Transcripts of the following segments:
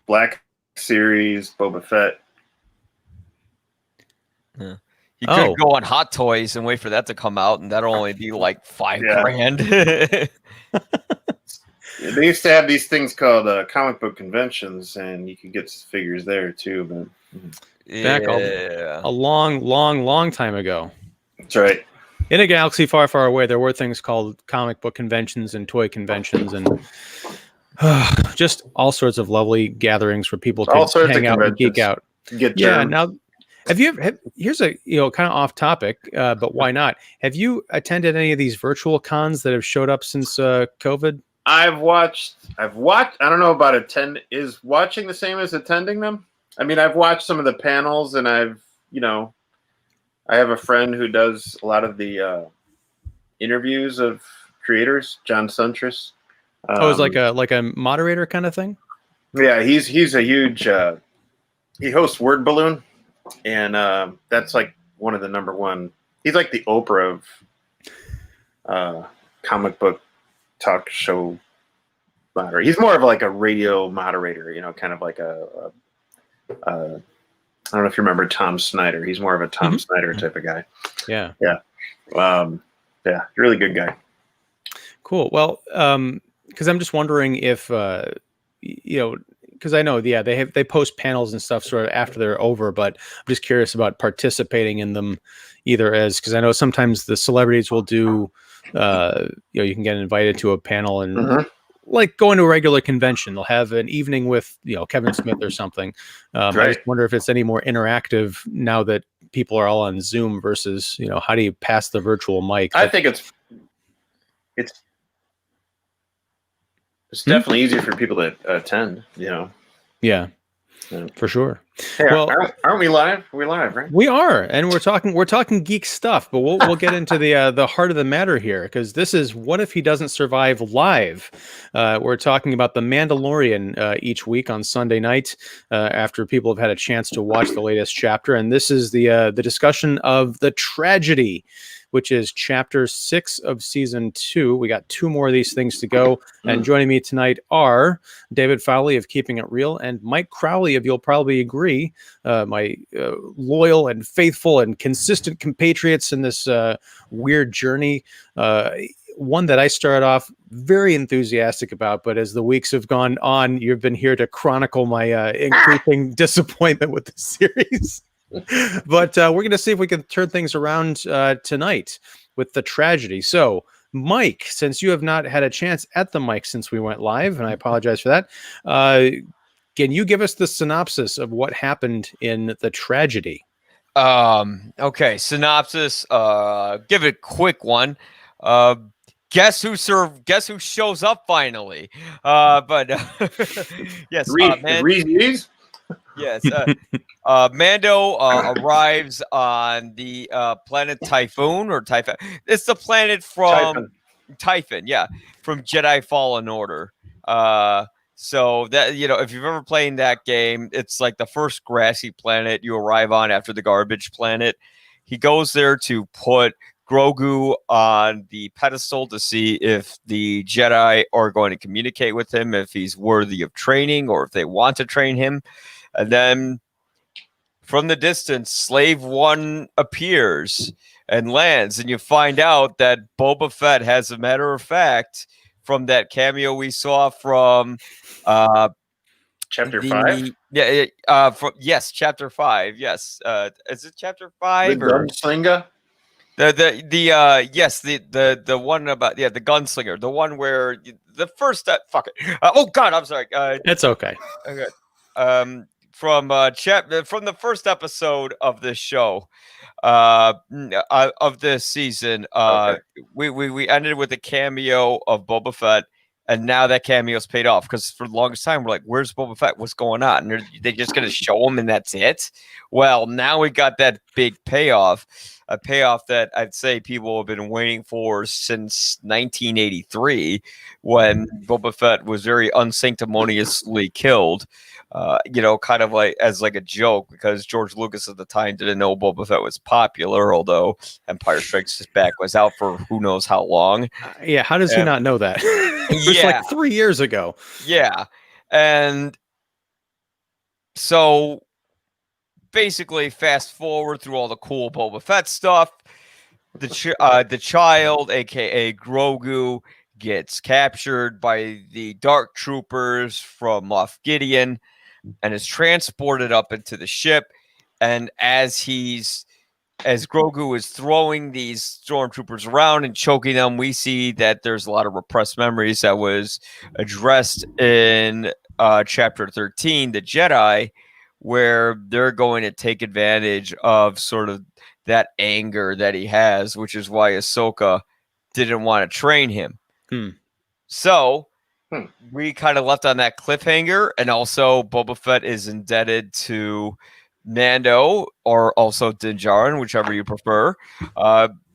Black Series, Boba Fett. Yeah. You could go on Hot Toys and wait for that to come out, and that'll only be like $5,000. They used to have these things called comic book conventions, and you could get figures there too. But back a long time ago. That's right. In a galaxy far, far away, there were things called comic book conventions and toy conventions, and just all sorts of lovely gatherings where people could hang out and geek out. Now, here's a kind of off topic, but why not? Have you attended any of these virtual cons that have showed up since COVID? I've watched. I don't know about attend. Is watching the same as attending them? I mean, I've watched some of the panels, and I have a friend who does a lot of the interviews of creators, John Suntress. It's like a moderator kind of thing. Yeah, he's a huge. He hosts Word Balloon, and that's like one of the number one. He's like the Oprah of comic book talk show moderator. He's more of like a radio moderator, kind of like a I don't know if you remember Tom Snyder. He's more of a Tom Snyder type of guy. Yeah. Really good guy. Cool. Well, because I'm just wondering if because I know they post panels and stuff sort of after they're over, but I'm just curious about participating in them, either as, because I know sometimes the celebrities will do you can get invited to a panel and like going to a regular convention, they'll have an evening with Kevin Smith or something. I just wonder if it's any more interactive now that people are all on Zoom versus how do you pass the virtual mic? I think it's definitely easier for people to attend. Yeah. For sure. Hey, well, aren't we live? We're live, right? We are, and we're talking geek stuff. But we'll get into the heart of the matter here, because this is What If He Doesn't Survive Live. We're talking about the Mandalorian each week on Sunday night after people have had a chance to watch the latest chapter, and this is the discussion of the tragedy, which is chapter 6 of season 2. We got 2 more of these things to go. And joining me tonight are David Fowlie of Keeping It Real and Mike Crowley of You'll Probably Agree, my loyal and faithful and consistent compatriots in this weird journey. One that I started off very enthusiastic about, but as the weeks have gone on, you've been here to chronicle my increasing disappointment with the series. But we're going to see if we can turn things around tonight with the tragedy. So, Mike, since you have not had a chance at the mic since we went live, and I apologize for that, can you give us the synopsis of what happened in the tragedy? Okay, synopsis. Give it a quick one. Guess who shows up finally? But yes, Reese. Yes, Mando arrives on the planet Typhoon or Typhon. It's the planet from Typhon, from Jedi Fallen Order. So that if you've ever played that game, it's like the first grassy planet you arrive on after the garbage planet. He goes there to put Grogu on the pedestal to see if the Jedi are going to communicate with him, if he's worthy of training, or if they want to train him. And then from the distance, Slave One appears and lands, and you find out that Boba Fett, as a matter of fact, from that cameo we saw from Chapter 5? Yeah, Chapter 5. Yes. Is it Chapter 5? The Gunslinger? The one about the gunslinger, the one where the first oh God, I'm sorry. It's okay. Okay. From the first episode of this show, of this season, we ended with a cameo of Boba Fett, and now that cameo's paid off, because for the longest time we're like, "Where's Boba Fett? What's going on?" And they're just gonna show him and that's it. Well, now we got that big payoff. A payoff that I'd say people have been waiting for since 1983, when Boba Fett was very unsanctimoniously killed. Kind of like as like a joke, because George Lucas at the time didn't know Boba Fett was popular, although Empire Strikes Back was out for who knows how long. How does he not know that? It was like 3 years ago. Yeah, and So basically, fast forward through all the cool Boba Fett stuff. The child, aka Grogu, gets captured by the Dark Troopers from Moff Gideon and is transported up into the ship. And as Grogu is throwing these stormtroopers around and choking them, we see that there's a lot of repressed memories that was addressed in Chapter 13, The Jedi, where they're going to take advantage of sort of that anger that he has, which is why Ahsoka didn't want to train him. So we kind of left on that cliffhanger, and also Boba Fett is indebted to Mando, or also Din Djarin, whichever you prefer,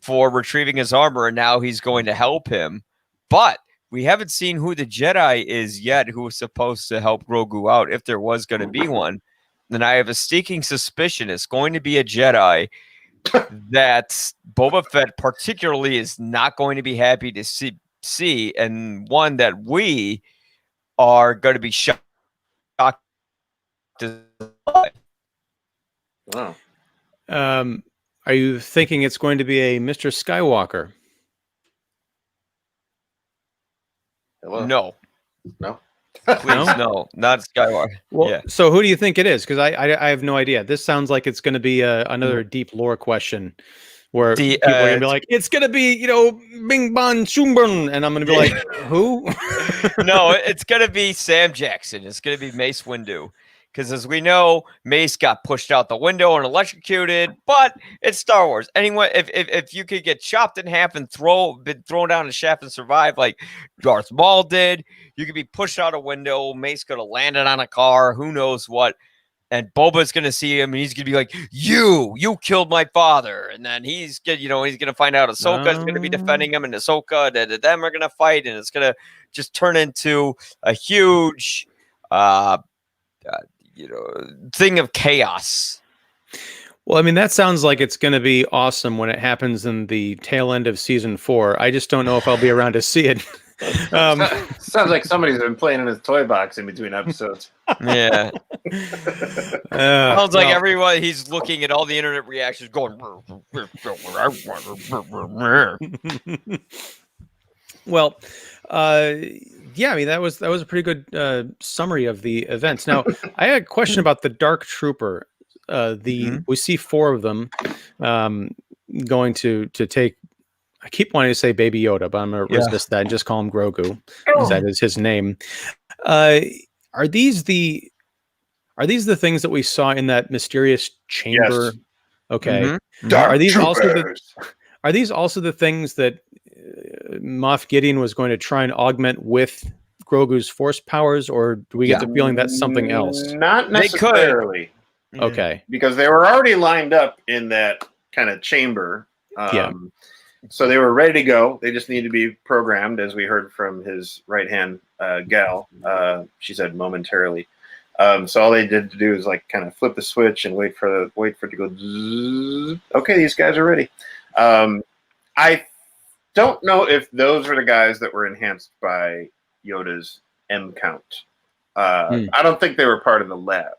for retrieving his armor, and now he's going to help him. But we haven't seen who the Jedi is yet who was supposed to help Grogu out, if there was going to be one. And I have a sneaking suspicion it's going to be a Jedi that Boba Fett particularly is not going to be happy to see, and one that we are going to be shocked to see. Wow. Are you thinking it's going to be a Mr. Skywalker? Hello? No. Please, No? not Skywalker. Well, yeah. So who do you think it is? Because I have no idea. This sounds like it's going to be another deep lore question where people are going to be like, it's going to be, Bing Bon Shumburn. And I'm going to be like, who? No, it's going to be Sam Jackson. It's going to be Mace Windu. Because as we know, Mace got pushed out the window and electrocuted, but it's Star Wars. Anyway, if you could get chopped in half and been thrown down a shaft and survive like Darth Maul did, you could be pushed out a window. Mace could have landed on a car. Who knows what? And Boba's going to see him, and he's going to be like, you killed my father. And then he's going to find out Ahsoka is going to be defending him, and Ahsoka, them are going to fight, and it's going to just turn into a huge, thing of chaos. Well, I mean, that sounds like it's going to be awesome when it happens in the tail end of season 4. I just don't know if I'll be around to see it. Sounds like somebody's been playing in his toy box in between episodes. Yeah. Sounds like everyone, he's looking at all the internet reactions going. Well, yeah, I mean, that was a pretty good summary of the events. Now, I had a question about the Dark Trooper. We see 4 of them going to take. I keep wanting to say Baby Yoda, but I'm going to resist that and just call him Grogu, because that is his name. Are these the things that we saw in that mysterious chamber? Yes. Okay. Mm-hmm. Dark Are these Troopers. also the things that Moff Gideon was going to try and augment with Grogu's force powers, or do we get the feeling that's something else? Not necessarily. Okay. Because they were already lined up in that kind of chamber. So they were ready to go. They just need to be programmed, as we heard from his right-hand gal. She said momentarily. So all they did to do is like kind of flip the switch and wait for it to go. Zzz. Okay, these guys are ready. I don't know if those are the guys that were enhanced by Yoda's M count. I don't think they were part of the lab.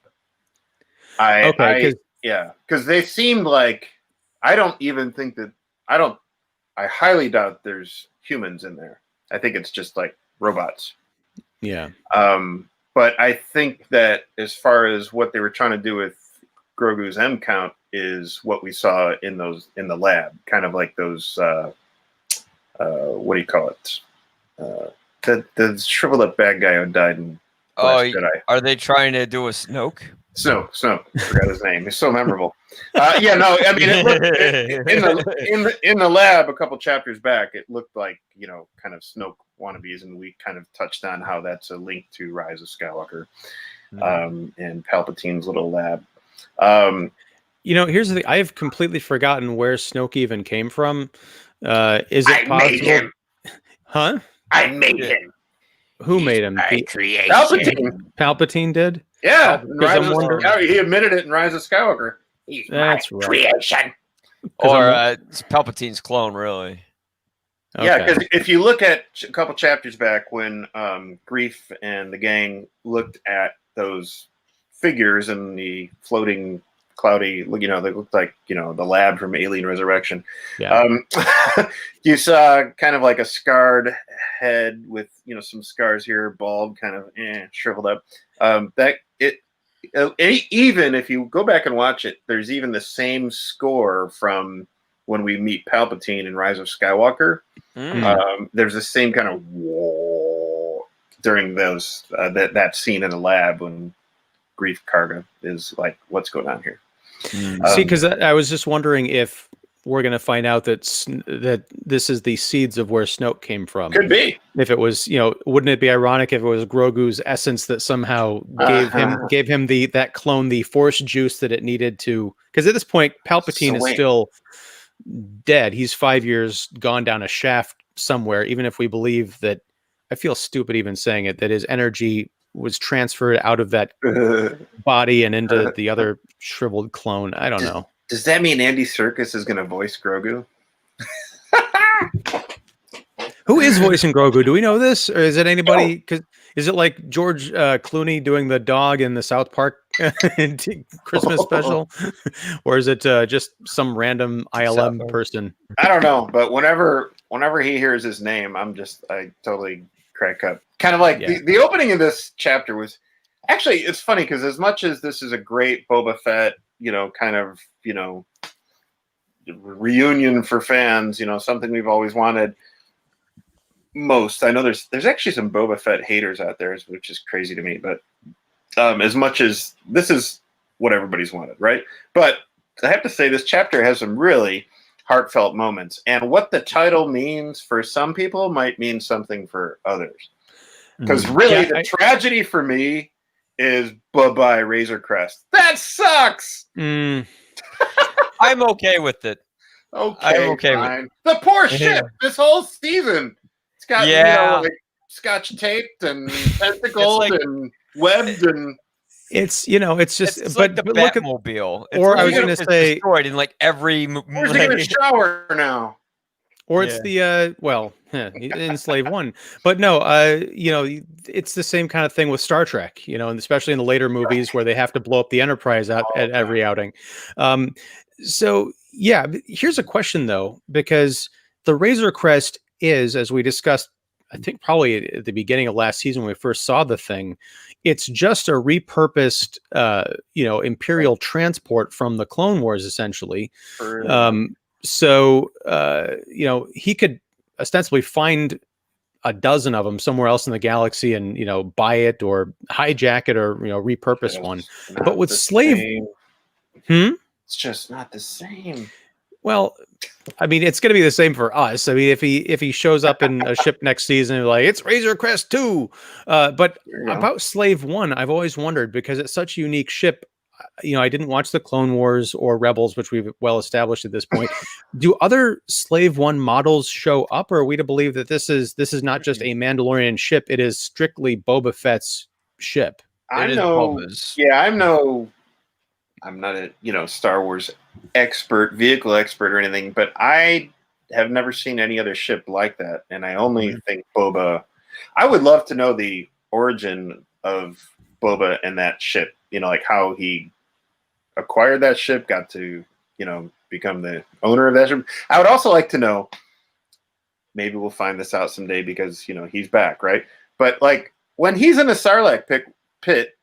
Because they seemed like, I highly doubt there's humans in there. I think it's just like robots. Yeah. But I think that as far as what they were trying to do with Grogu's M count is what we saw in the lab, kind of like those what do you call it? The shriveled up bad guy who died in Last Jedi. Are they trying to do a Snoke? Snoke. Forgot his name. It's so memorable. I mean, in the lab a couple chapters back, it looked like kind of Snoke wannabes, and we kind of touched on how that's a link to Rise of Skywalker, and Palpatine's little lab. Here's the thing. I have completely forgotten where Snoke even came from. Is it possible? Made him. Huh? I made him. Who made him? Palpatine did? Yeah. He admitted it in Rise of Skywalker. He's That's my right. creation. Or it's Palpatine's clone, really. Okay. Yeah, because if you look at a couple chapters back when Grief and the gang looked at those figures in the floating cloudy, they looked like, the lab from Alien Resurrection. Yeah. You saw kind of like a scarred head with, some scars here, bald, kind of shriveled up. Even if you go back and watch it, there's even the same score from when we meet Palpatine in Rise of Skywalker. There's the same kind of whoa during those that scene in the lab when Grief Karga is like, what's going on here? See, because I was just wondering if we're going to find out that this is the seeds of where Snoke came from. Could be. If it was, wouldn't it be ironic if it was Grogu's essence that somehow gave him that clone the Force juice that it needed to? Because at this point, Palpatine is still dead. He's 5 years gone down a shaft somewhere. Even if we believe that, I feel stupid even saying it, that his energy was transferred out of that body and into the other shriveled clone. I don't know. Does that mean Andy Serkis is going to voice Grogu? Who is voicing Grogu? Do we know this, or is it anybody? Because is it like George Clooney doing the dog in the South Park Christmas special, or is it just some random ILM person? I don't know, but whenever he hears his name, I totally crack up. Kind of like the opening of this chapter was actually, it's funny because as much as this is a great Boba Fett, kind of, reunion for fans, something we've always wanted. I know there's actually some Boba Fett haters out there, which is crazy to me, but as much as this is what everybody's wanted, right? But I have to say this chapter has some really heartfelt moments, and what the title means for some people might mean something for others. Because really, the tragedy for me is bye-bye Razor Crest. That sucks! I'm okay with it. Okay, I'm okay with it. The poor ship this whole season. It's got, like scotch taped and tentacled and webbed and... It's it's just it's like the Batmobile. Or I was going to say destroyed in like every. Where's he going to shower now? Or it's the in Slave One, but no, it's the same kind of thing with Star Trek, and especially in the later movies where they have to blow up the Enterprise at every outing. So yeah, here's a question though, because the Razor Crest is, as we discussed, I think probably at the beginning of last season when we first saw the thing, it's just a repurposed, Imperial transport from the Clone Wars, essentially. So, he could ostensibly find a dozen of them somewhere else in the galaxy and, buy it or hijack it or, repurpose one. But with Slave... It's just not the same. Well, I mean, it's going to be the same for us. I mean, if he shows up in a ship next season, like it's Razor Crest 2. But about Slave 1, I've always wondered, because it's such a unique ship. I didn't watch the Clone Wars or Rebels, which we've well established at this point. Do other Slave 1 models show up, or are we to believe that this is not just a Mandalorian ship? It is strictly Boba Fett's ship. I'm not a Star Wars expert, vehicle expert or anything, but I have never seen any other ship like that. And I only think Boba, I would love to know the origin of Boba and that ship, like how he acquired that ship, got to, become the owner of that ship. I would also like to know, maybe we'll find this out someday because, he's back, right? But like when he's in the Sarlacc pit,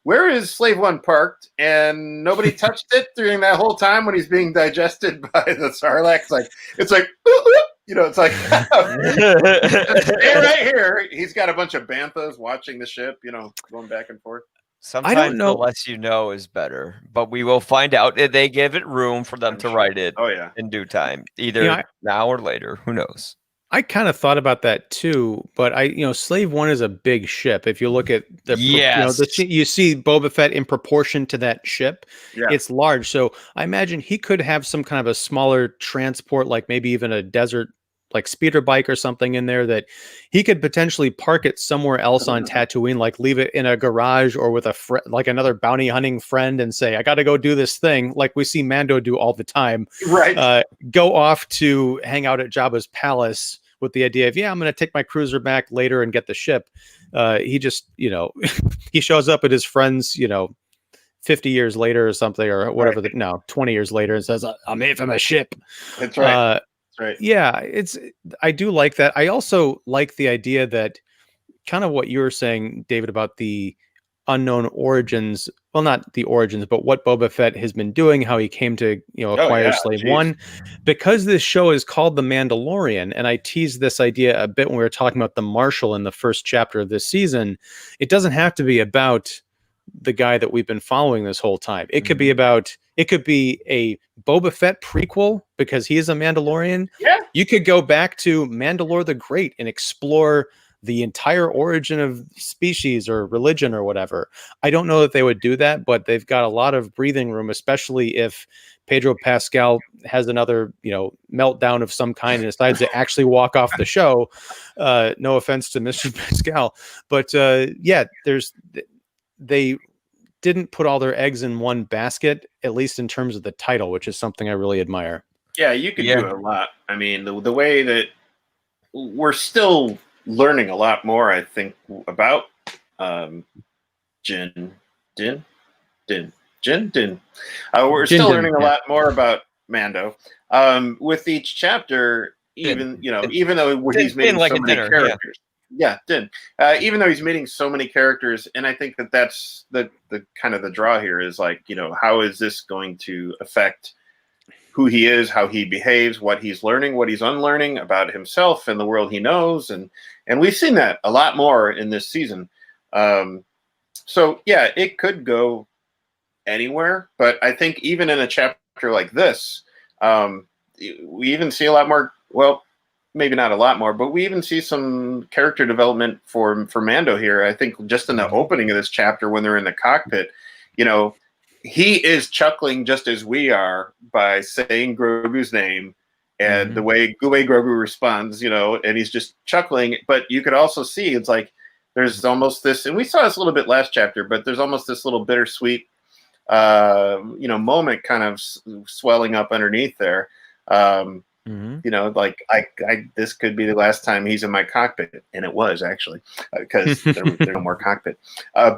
where is Slave 1 parked? And nobody touched it during that whole time when he's being digested by the Sarlacc. It's like, it's like, stay right here. He's got a bunch of banthas watching the ship, going back and forth. Sometimes I don't know. The less you know is better, but we will find out if they give it room for them to write it in due time, either now or later. Who knows? I kind of thought about that too, but Slave 1 is a big ship. If you look at you see Boba Fett in proportion to that ship, it's large. So I imagine he could have some kind of a smaller transport, like maybe even a desert, like speeder bike or something in there that he could potentially park it somewhere else on Tatooine, like leave it in a garage or with like another bounty hunting friend and say, I got to go do this thing. Like we see Mando do all the time, right? Go off to hang out at Jabba's palace with the idea of, I'm going to take my cruiser back later and get the ship. He just, he shows up at his friend's, 50 years later or something, or whatever, 20 years later, and says, I'm here for my ship. That's right. That's right. Yeah, I do like that. I also like the idea that kind of what you were saying, David, about the unknown origins. Well, not the origins, but what Boba Fett has been doing, how he came to, acquire Slave One. Because this show is called The Mandalorian, and I teased this idea a bit when we were talking about the Marshal in the first chapter of this season, it doesn't have to be about the guy that we've been following this whole time. It could be a Boba Fett prequel because he is a Mandalorian. Yeah. You could go back to Mandalore the Great and explore the entire origin of species or religion or whatever. I don't know that they would do that, but they've got a lot of breathing room, especially if Pedro Pascal has another, meltdown of some kind and decides to actually walk off the show. No offense to Mr. Pascal, but they didn't put all their eggs in one basket, at least in terms of the title, which is something I really admire. Yeah, you could do a lot. I mean, the way that we're still learning a lot more, I think, about Din. We're still learning a lot more about Mando. With each chapter, even though he's meeting so many characters. Yeah, Din. Even though he's meeting so many characters, and I think that's the kind of the draw here is like, how is this going to affect who he is, how he behaves, what he's learning, what he's unlearning about himself and the world he knows, and we've seen that a lot more in this season. So yeah, it could go anywhere, but I think even in a chapter like this, we even see a lot more. Well, maybe not a lot more, but we even see some character development for Mando here. I think just in the opening of this chapter, when they're in the cockpit, he is chuckling just as we are by saying Grogu's name and the way Grogu responds, and he's just chuckling. But you could also see it's like there's almost this, and we saw this a little bit last chapter, but there's almost this little bittersweet, moment kind of swelling up underneath there. Like this could be the last time he's in my cockpit, and it was actually because there's no more cockpit. I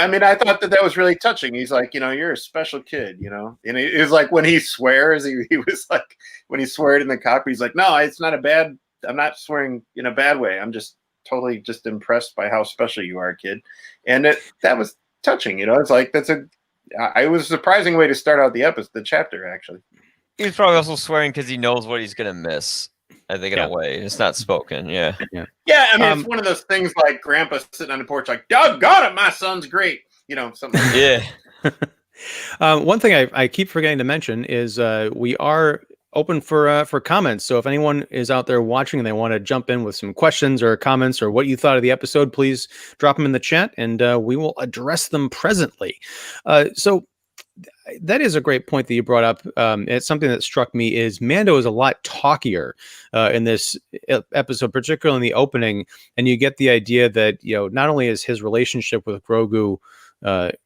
mean, I thought that was really touching. He's like, you're a special kid, and it was like when he swears, he was like when he sweared in the cockpit, he's like, no, it's not I'm not swearing in a bad way. I'm just totally just impressed by how special you are, kid. And that was touching. It's like it was a surprising way to start out the chapter, actually. He's probably also swearing because he knows what he's going to miss. I think in a way. It's not spoken. Yeah. I mean, it's one of those things like grandpa sitting on the porch like, doggone it, my son's great. Something like that. One thing I keep forgetting to mention is we are open for comments. So if anyone is out there watching and they want to jump in with some questions or comments or what you thought of the episode, please drop them in the chat and we will address them presently. So that is a great point that you brought up. It's something that struck me is Mando is a lot talkier in this episode, particularly in the opening. And you get the idea that, not only is his relationship with Grogu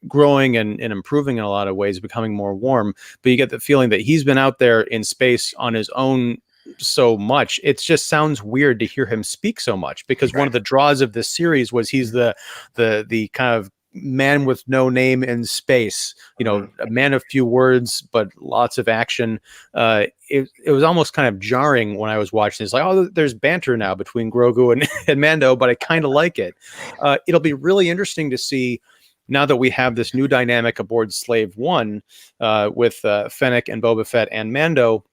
growing and improving in a lot of ways, becoming more warm, but you get the feeling that he's been out there in space on his own so much. It just sounds weird to hear him speak so much because one of the draws of this series was he's the kind of man with no name in space, a man of few words, but lots of action. It was almost kind of jarring when I was watching this, like, oh, there's banter now between Grogu and Mando, but I kind of like it. It'll be really interesting to see now that we have this new dynamic aboard Slave One with Fennec and Boba Fett and Mando,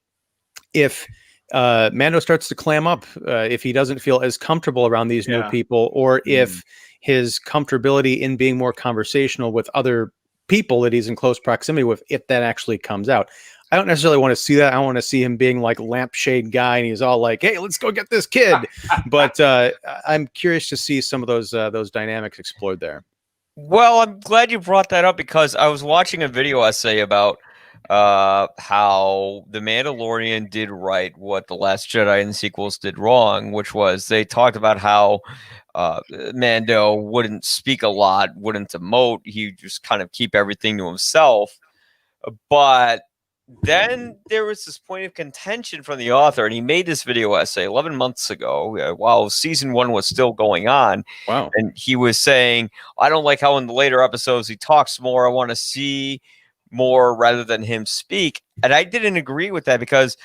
if Mando starts to clam up, if he doesn't feel as comfortable around these new people, or if his comfortability in being more conversational with other people that he's in close proximity with, if that actually comes out. I don't necessarily want to see that. I want to see him being like lampshade guy and he's all like, hey, let's go get this kid. But I'm curious to see some of those dynamics explored there. Well, I'm glad you brought that up because I was watching a video essay about how The Mandalorian did right what The Last Jedi and the sequels did wrong, which was they talked about how Mando wouldn't speak a lot, wouldn't emote. He just kind of keep everything to himself. But then there was this point of contention from the author, and he made this video essay 11 months ago while season 1 was still going on. Wow. And he was saying, I don't like how in the later episodes he talks more. I want to see more rather than him speak. And I didn't agree with that, because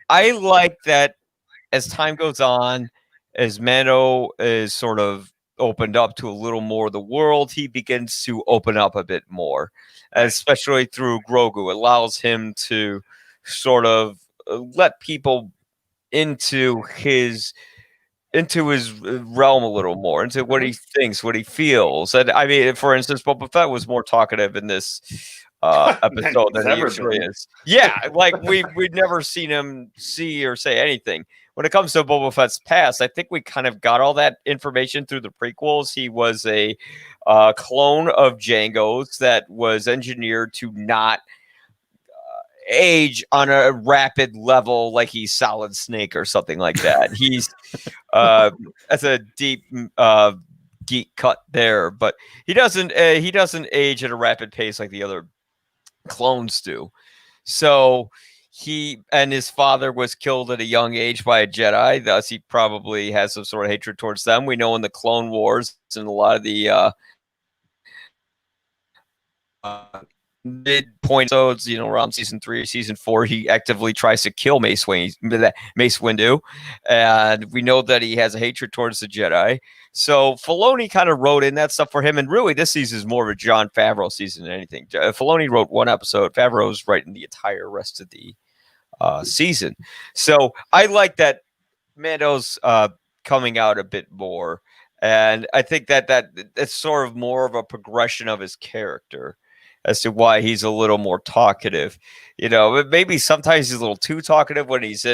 I like that as time goes on, as Mando is sort of opened up to a little more of the world, he begins to open up a bit more, especially through Grogu. It allows him to sort of let people into his realm a little more, into what he thinks, what he feels. And I mean, for instance, Boba Fett was more talkative in this episode than he usually is. Yeah, like we'd never seen him see or say anything. When it comes to Boba Fett's past, I think we kind of got all that information through the prequels. He was a clone of Jango's that was engineered to not age on a rapid level, like he's Solid Snake or something like that. He's that's a deep geek cut there, but he doesn't age at a rapid pace like the other clones do. So he and his father was killed at a young age by a Jedi, thus he probably has some sort of hatred towards them. We know in the Clone Wars and a lot of the midpoint episodes, around season 3 or season 4, he actively tries to kill Mace Windu, and we know that he has a hatred towards the Jedi. So Filoni kind of wrote in that stuff for him, and really this season is more of a Jon Favreau season than anything. Filoni wrote one episode, Favreau's writing the entire rest of the season. So I like that Mando's coming out a bit more, and I think that's sort of more of a progression of his character as to why he's a little more talkative. Maybe sometimes he's a little too talkative when he's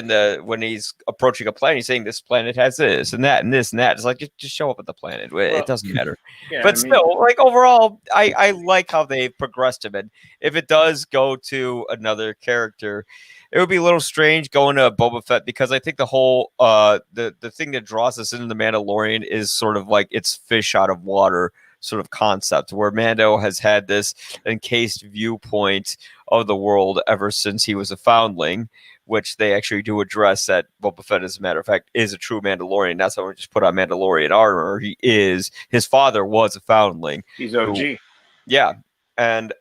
approaching a planet. He's saying this planet has this and that and this and that. It's like, just show up at the planet. It doesn't matter. Yeah, but still, like overall, I like how they've progressed him. And if it does go to another character, it would be a little strange going to Boba Fett, because I think the whole the thing that draws us into the Mandalorian is sort of like it's fish out of water sort of concept, where Mando has had this encased viewpoint of the world ever since he was a foundling, which they actually do address that Boba Fett, as a matter of fact, is a true Mandalorian. That's why we just put on Mandalorian armor. His father was a foundling. He's OG. Yeah. And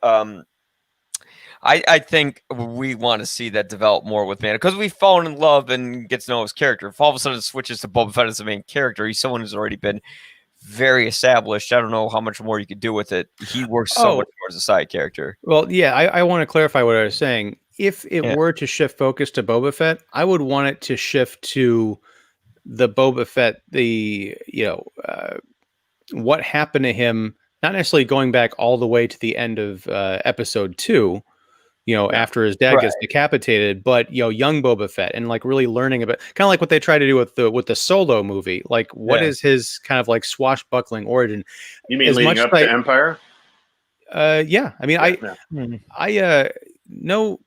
I think we want to see that develop more with Mando, because we've fallen in love and get to know his character. If all of a sudden it switches to Boba Fett as the main character, he's someone who's already been very established. I don't know how much more you could do with it. He works so much more as a side character. Well, yeah, I want to clarify what I was saying. If it were to shift focus to Boba Fett, I would want it to shift to the Boba Fett, what happened to him, not necessarily going back all the way to the end of episode 2, after his dad gets decapitated, but young Boba Fett, and like really learning about, kind of like what they try to do with the Solo movie. Like, what is his kind of like swashbuckling origin? You mean leading up to Empire? Yeah. I mean, I no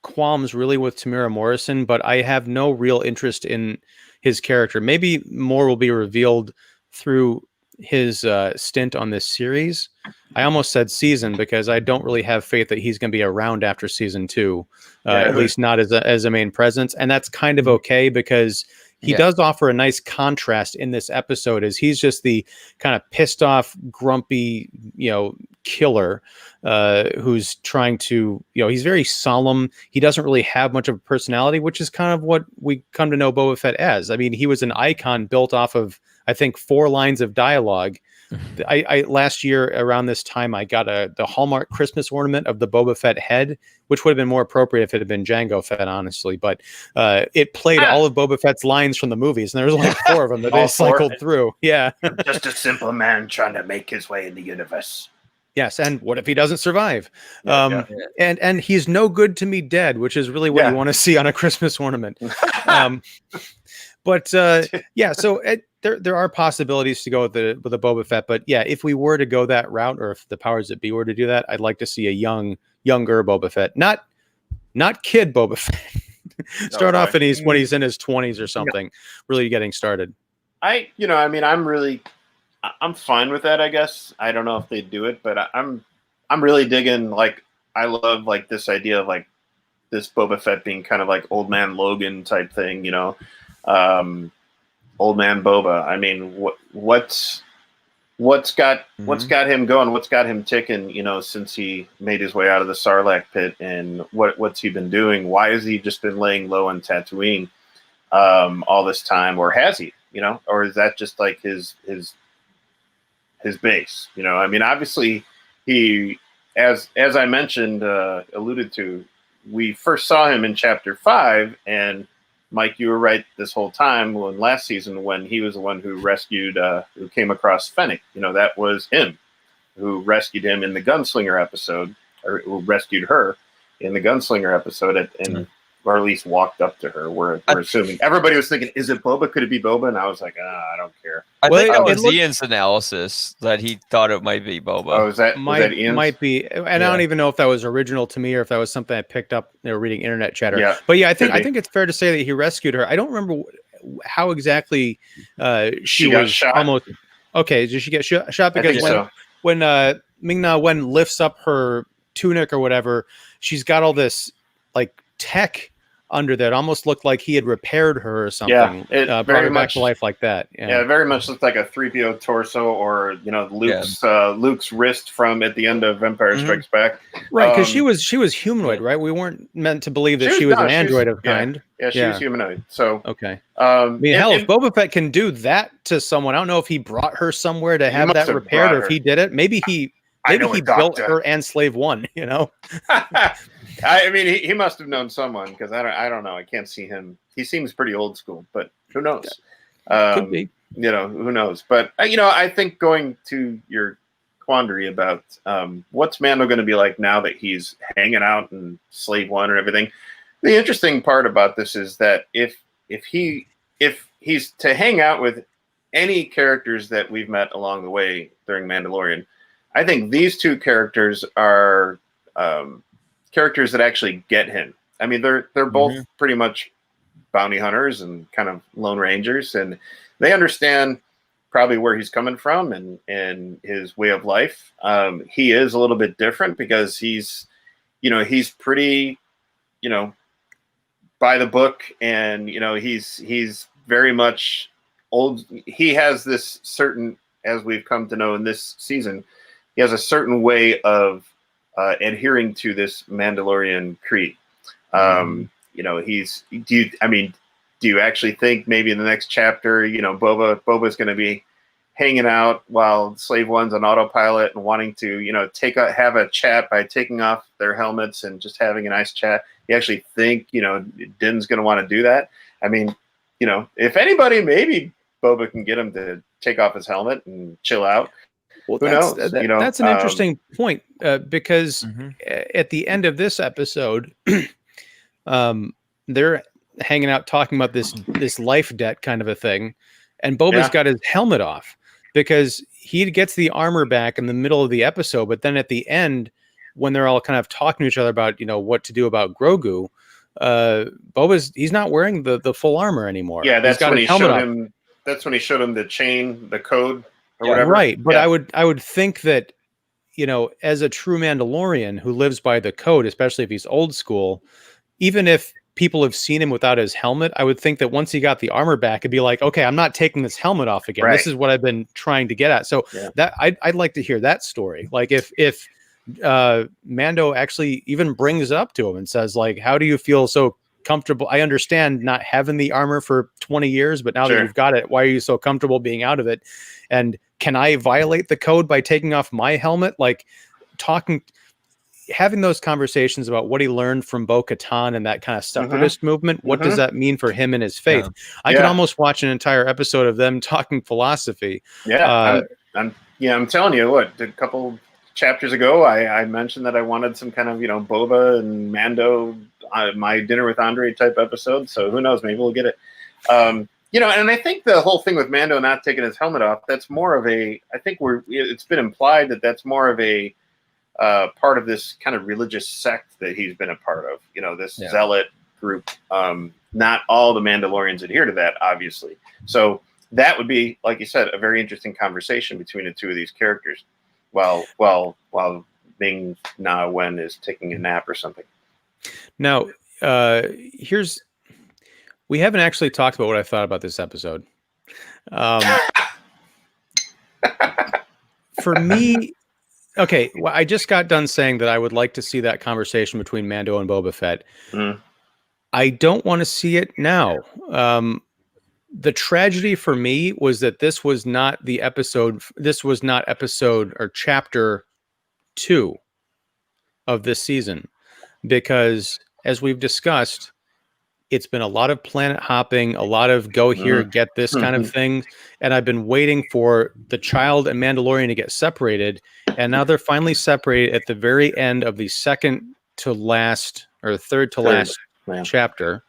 qualms really with Tamira Morrison, but I have no real interest in his character. Maybe more will be revealed through his stint on this series. I almost said season, because I don't really have faith that he's going to be around after season 2, at least not as a main presence. And that's kind of okay, because he does offer a nice contrast in this episode, as he's just the kind of pissed off, grumpy, killer who's trying to, he's very solemn. He doesn't really have much of a personality, which is kind of what we come to know Boba Fett as. I mean, he was an icon built off of, I think, 4 lines of dialogue. I last year around this time, I got the Hallmark Christmas ornament of the Boba Fett head, which would have been more appropriate if it had been Jango Fett, honestly. But it played all of Boba Fett's lines from the movies, and there was only 4 of them that they cycled through. Yeah, just a simple man trying to make his way in the universe. Yes, and what if he doesn't survive? And he's no good to me dead, which is really what you want to see on a Christmas ornament. So there are possibilities to go with the Boba Fett, but yeah, if we were to go that route, or if the powers that be were to do that, I'd like to see a younger Boba Fett, not kid Boba Fett. Start off when he's in his 20s or something, really getting started. I'm fine with that, I guess. I don't know if they do it, but I'm really digging, like, I love like this idea of like this Boba Fett being kind of like old man Logan type thing, old man Boba. I mean, what's got him going? What's got him ticking? Since he made his way out of the Sarlacc pit, and what's he been doing? Why has he just been laying low on Tatooine all this time, or has he? Or is that just like his base? I mean, obviously he, as I mentioned, alluded to, we first saw him in Chapter 5, and Mike, you were right this whole time last season when he was the one who rescued, who came across Fennec. That was him who rescued him in the Gunslinger episode, or who rescued her in the Gunslinger episode, or at least walked up to her. We're assuming. Everybody was thinking, is it Boba? Could it be Boba? And I was like, I don't care. I think that was Ian's analysis that he thought it might be Boba. Oh, was that Ian's? Might be. And I don't even know if that was original to me or if that was something I picked up reading internet chatter. Yeah, but yeah, I think it's fair to say that he rescued her. I don't remember how exactly she was shot. Almost. Okay, did she get shot? Because when Ming-Na Wen lifts up her tunic or whatever, she's got all this like tech under that almost looked like he had repaired her or something. Yeah, it brought very her back much to life like that. Yeah, it very much looked like a 3PO torso, or Luke's wrist from at the end of Empire Strikes Back. Right, because she was humanoid, right? We weren't meant to believe that she was an android of kind. Yeah, she was humanoid. So okay. I mean, hell, if Boba Fett can do that to someone, I don't know if he brought her somewhere to have that repaired, or if he did it. Maybe he built her and Slave One. I mean, he must have known someone, because I don't know. I can't see him. He seems pretty old school, but who knows? Could be. Who knows? But I think going to your quandary about what's Mando going to be like now that he's hanging out in Slave One and everything. The interesting part about this is that if he's to hang out with any characters that we've met along the way during Mandalorian, I think these two characters are characters that actually get him. I mean, they're both pretty much bounty hunters and kind of lone rangers, and they understand probably where he's coming from and his way of life. He is a little bit different because he's pretty, by the book, and he's very much old. He has this certain, as we've come to know in this season, he has a certain way of adhering to this Mandalorian creed. Do you actually think maybe in the next chapter, Boba's going to be hanging out while Slave One's on autopilot and wanting to, have a chat by taking off their helmets and just having a nice chat? You actually think, Din's going to want to do that? I mean, if anybody, maybe Boba can get him to take off his helmet and chill out. Well, that's an interesting point, because at the end of this episode, they're hanging out talking about this life debt kind of a thing, and Boba's got his helmet off because he gets the armor back in the middle of the episode, but then at the end, when they're all kind of talking to each other about what to do about Grogu, he's not wearing the full armor anymore. Yeah, that's when he showed him. That's when he showed him the chain, the code. Whatever. Right, but I would think that as a true Mandalorian who lives by the code, especially if he's old school, even if people have seen him without his helmet, I would think that once he got the armor back, it'd be like, okay, I'm not taking this helmet off again. Right. This is what I've been trying to get at. So that I'd like to hear that story. Like if Mando actually even brings it up to him and says, like, how do you feel so comfortable? I understand not having the armor for 20 years, but now that you've got it, why are you so comfortable being out of it? And can I violate the code by taking off my helmet? Like having those conversations about what he learned from Bo-Katan and that kind of separatist movement. What does that mean for him and his faith? I could almost watch an entire episode of them talking philosophy. I'm telling you, a couple chapters ago, I mentioned that I wanted some kind of, Boba and Mando, my Dinner with Andre type episode. So who knows? Maybe we'll get it. And I think the whole thing with Mando not taking his helmet off, that's more of it's been implied that that's more of a part of this kind of religious sect that he's been a part of, this zealot group. Not all the Mandalorians adhere to that, obviously. So that would be, like you said, a very interesting conversation between the two of these characters while Ming-Na Wen is taking a nap or something. Now, we haven't actually talked about what I thought about this episode. For me, okay, well, I just got done saying that I would like to see that conversation between Mando and Boba Fett. I don't want to see it now. The tragedy for me was that this was not the episode. This was not episode or chapter 2 of this season, because as we've discussed, it's been a lot of planet hopping, a lot of go here, get this kind of thing. And I've been waiting for the child and Mandalorian to get separated. And now they're finally separated at the very end of the second to last or third to last chapter.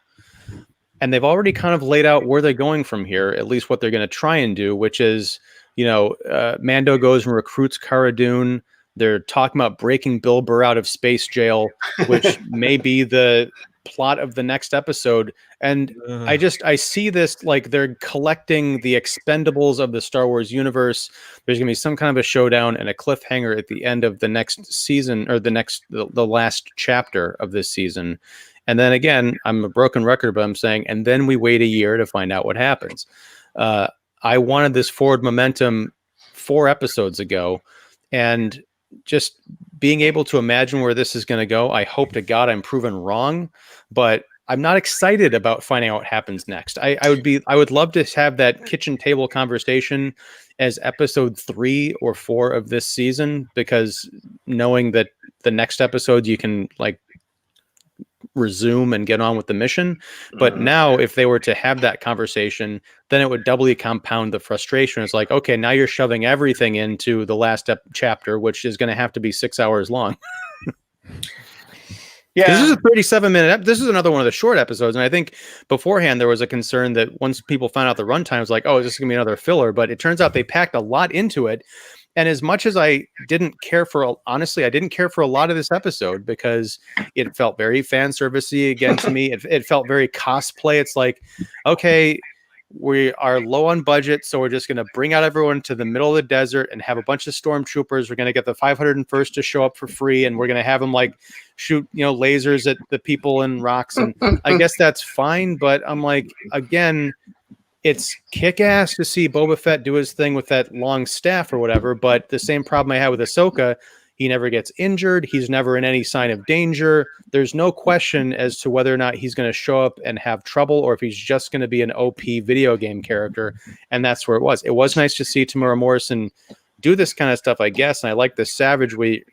And they've already kind of laid out where they're going from here, at least what they're going to try and do, which is, Mando goes and recruits Cara Dune. They're talking about breaking Bill Burr out of space jail, which may be the plot of the next episode. And I see this like they're collecting the expendables of the Star Wars universe. There's gonna be some kind of a showdown and a cliffhanger at the end of the next season, or the last chapter of this season. And then again, I'm a broken record, but I'm saying, and then we wait a year to find out what happens. I wanted this forward momentum 4 episodes ago, and just being able to imagine where this is going to go. I hope to God I'm proven wrong, but I'm not excited about finding out what happens next. I would love to have that kitchen table conversation as episode 3 or 4 of this season, because knowing that the next episode you can like resume and get on with the mission. But now if they were to have that conversation, then it would doubly compound the frustration. It's like, okay, now you're shoving everything into the last chapter, which is going to have to be 6 hours long. Yeah, this is a 37-minute. This is another one of the short episodes, and I think beforehand there was a concern that once people found out the runtime, it was like, oh, is this going to be another filler? But it turns out they packed a lot into it. And as much as I didn't care for, honestly, I didn't care for a lot of this episode because it felt very fan servicey again to me. It felt very cosplay. It's like, okay, we are low on budget, so we're just going to bring out everyone to the middle of the desert and have a bunch of stormtroopers. We're going to get the 501st to show up for free, and we're going to have them like shoot, lasers at the people and rocks. And I guess that's fine, but I'm like, again, it's kick-ass to see Boba Fett do his thing with that long staff or whatever, but the same problem I had with Ahsoka, he never gets injured. He's never in any sign of danger. There's no question as to whether or not he's going to show up and have trouble, or if he's just going to be an OP video game character. And that's where it was. It was nice to see Tamara Morrison do this kind of stuff, I guess. And I like the savagery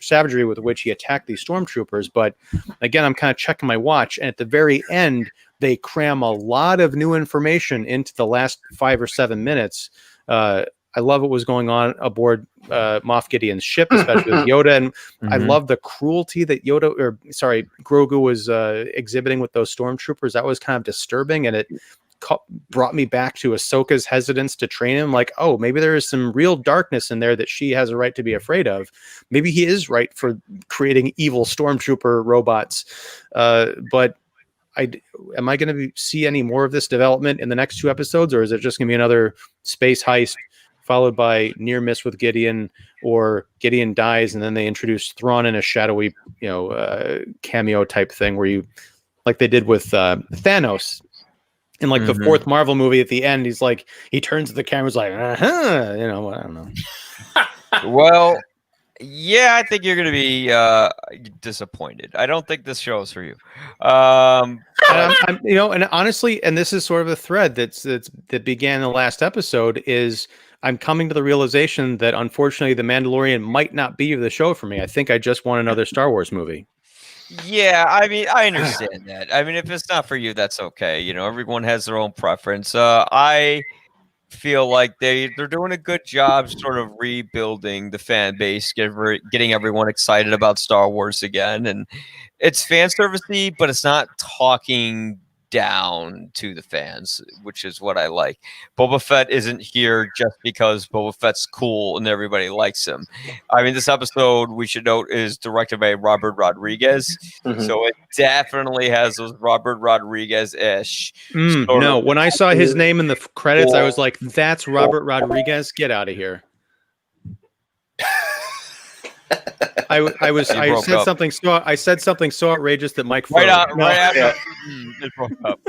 with which he attacked these stormtroopers. But again, I'm kind of checking my watch. And at the very end, they cram a lot of new information into the last 5 or 7 minutes. I love what was going on aboard Moff Gideon's ship, especially with Yoda. And I love the cruelty that Grogu was exhibiting with those stormtroopers. That was kind of disturbing. And it brought me back to Ahsoka's hesitance to train him. Like, oh, maybe there is some real darkness in there that she has a right to be afraid of. Maybe he is right for creating evil stormtrooper robots. But am I going to see any more of this development in the next 2 episodes, or is it just going to be another space heist followed by near miss with Gideon, or Gideon dies and then they introduce Thrawn in a shadowy, cameo type thing where you, like they did with Thanos in like the 4th Marvel movie at the end, he's like, he turns to the camera, like, I don't know. Well, yeah, I think you're going to be disappointed. I don't think this show is for you. And honestly, and this is sort of a thread that began the last episode, is I'm coming to the realization that unfortunately the Mandalorian might not be the show for me. I think I just want another Star Wars movie. Yeah, I mean, I understand that. I mean, if it's not for you, that's okay. Everyone has their own preference. I feel like they're doing a good job sort of rebuilding the fan base, getting everyone excited about Star Wars again. And it's fan servicey, but it's not talking down to the fans, which is what I like. Boba Fett isn't here just because Boba Fett's cool and everybody likes him. I mean, this episode, we should note, is directed by Robert Rodriguez. So it definitely has those Robert Rodriguez-ish. No, when I saw his name in the credits, I was like, that's Robert Rodriguez. Get out of here. I said something so outrageous that Mike froze. Right after it broke up.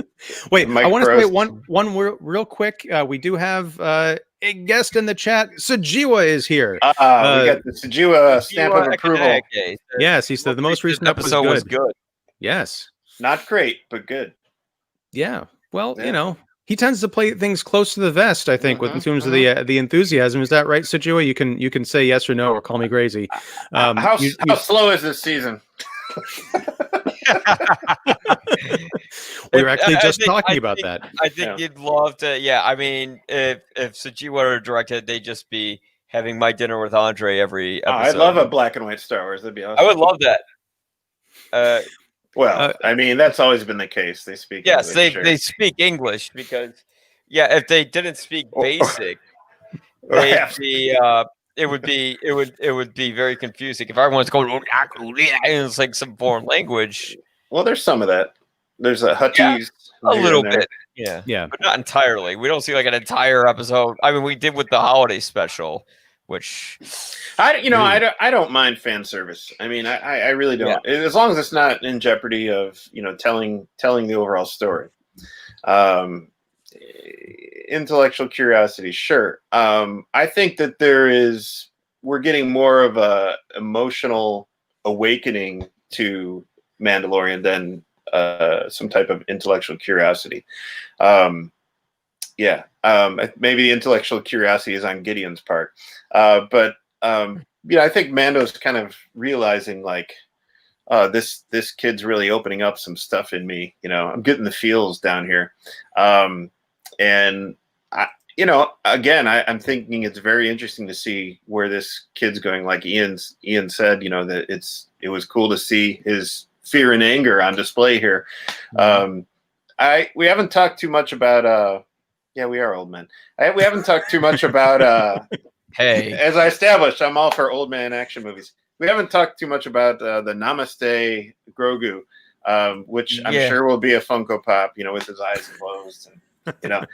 Wait, Mike I want to say froze. one real quick. We do have a guest in the chat. Sajiwa is here. We got the Sajiwa stamp of approval. Yes, he said the most recent episode was good. Yes. Not great, but good. Yeah. Well, Yeah. he tends to play things close to the vest, I think, with in terms of the enthusiasm. Is that right, Sajiwa? You can say yes or no or call me crazy. How slow is this season? We were actually just talking about that. I think you'd love to. Yeah, I mean, if Sajiwa were directed, they'd just be having My Dinner with Andre every episode. I'd love a black and white Star Wars. That'd be awesome. I would love that. Well, I mean, that's always been the case. They speak. Yes, English, they speak English because, if they didn't speak basic, it would be very confusing if everyone's going and it's like some foreign language. Well, there's some of that. There's a Hutchies. A little bit. Yeah, but not entirely. We don't see like an entire episode. I mean, we did with the holiday special, which I don't mind fan service. I mean, I really don't. As long as it's not in jeopardy of telling the overall story. Intellectual curiosity, sure. I think that we're getting more of a emotional awakening to Mandalorian than some type of intellectual curiosity. Maybe the intellectual curiosity is on Gideon's part, but I think Mando's kind of realizing like, this kid's really opening up some stuff in me. I'm getting the feels down here, and I'm thinking it's very interesting to see where this kid's going. Like Ian said, that it was cool to see his fear and anger on display here. We haven't talked too much about. We are old men. We haven't talked too much about. Hey, as I established, I'm all for old man action movies. We haven't talked too much about the Namaste Grogu, which I'm sure will be a Funko Pop, with his eyes closed, and,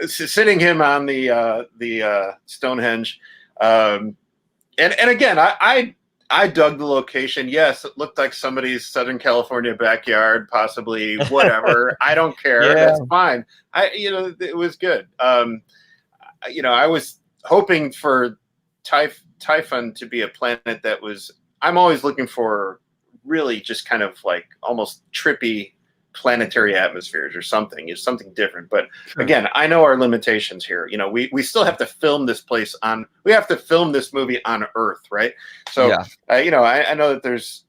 sitting him on the Stonehenge, and again, I dug the location. Yes, it looked like somebody's Southern California backyard, possibly whatever. I don't care. Yeah. That's fine. It was good. I was hoping for Typhon to be a planet that was. I'm always looking for really just kind of like almost trippy planetary atmospheres or something. It's something different. But again, I know our limitations here. We still have to film this we have to film this movie on Earth, right? So I know that there's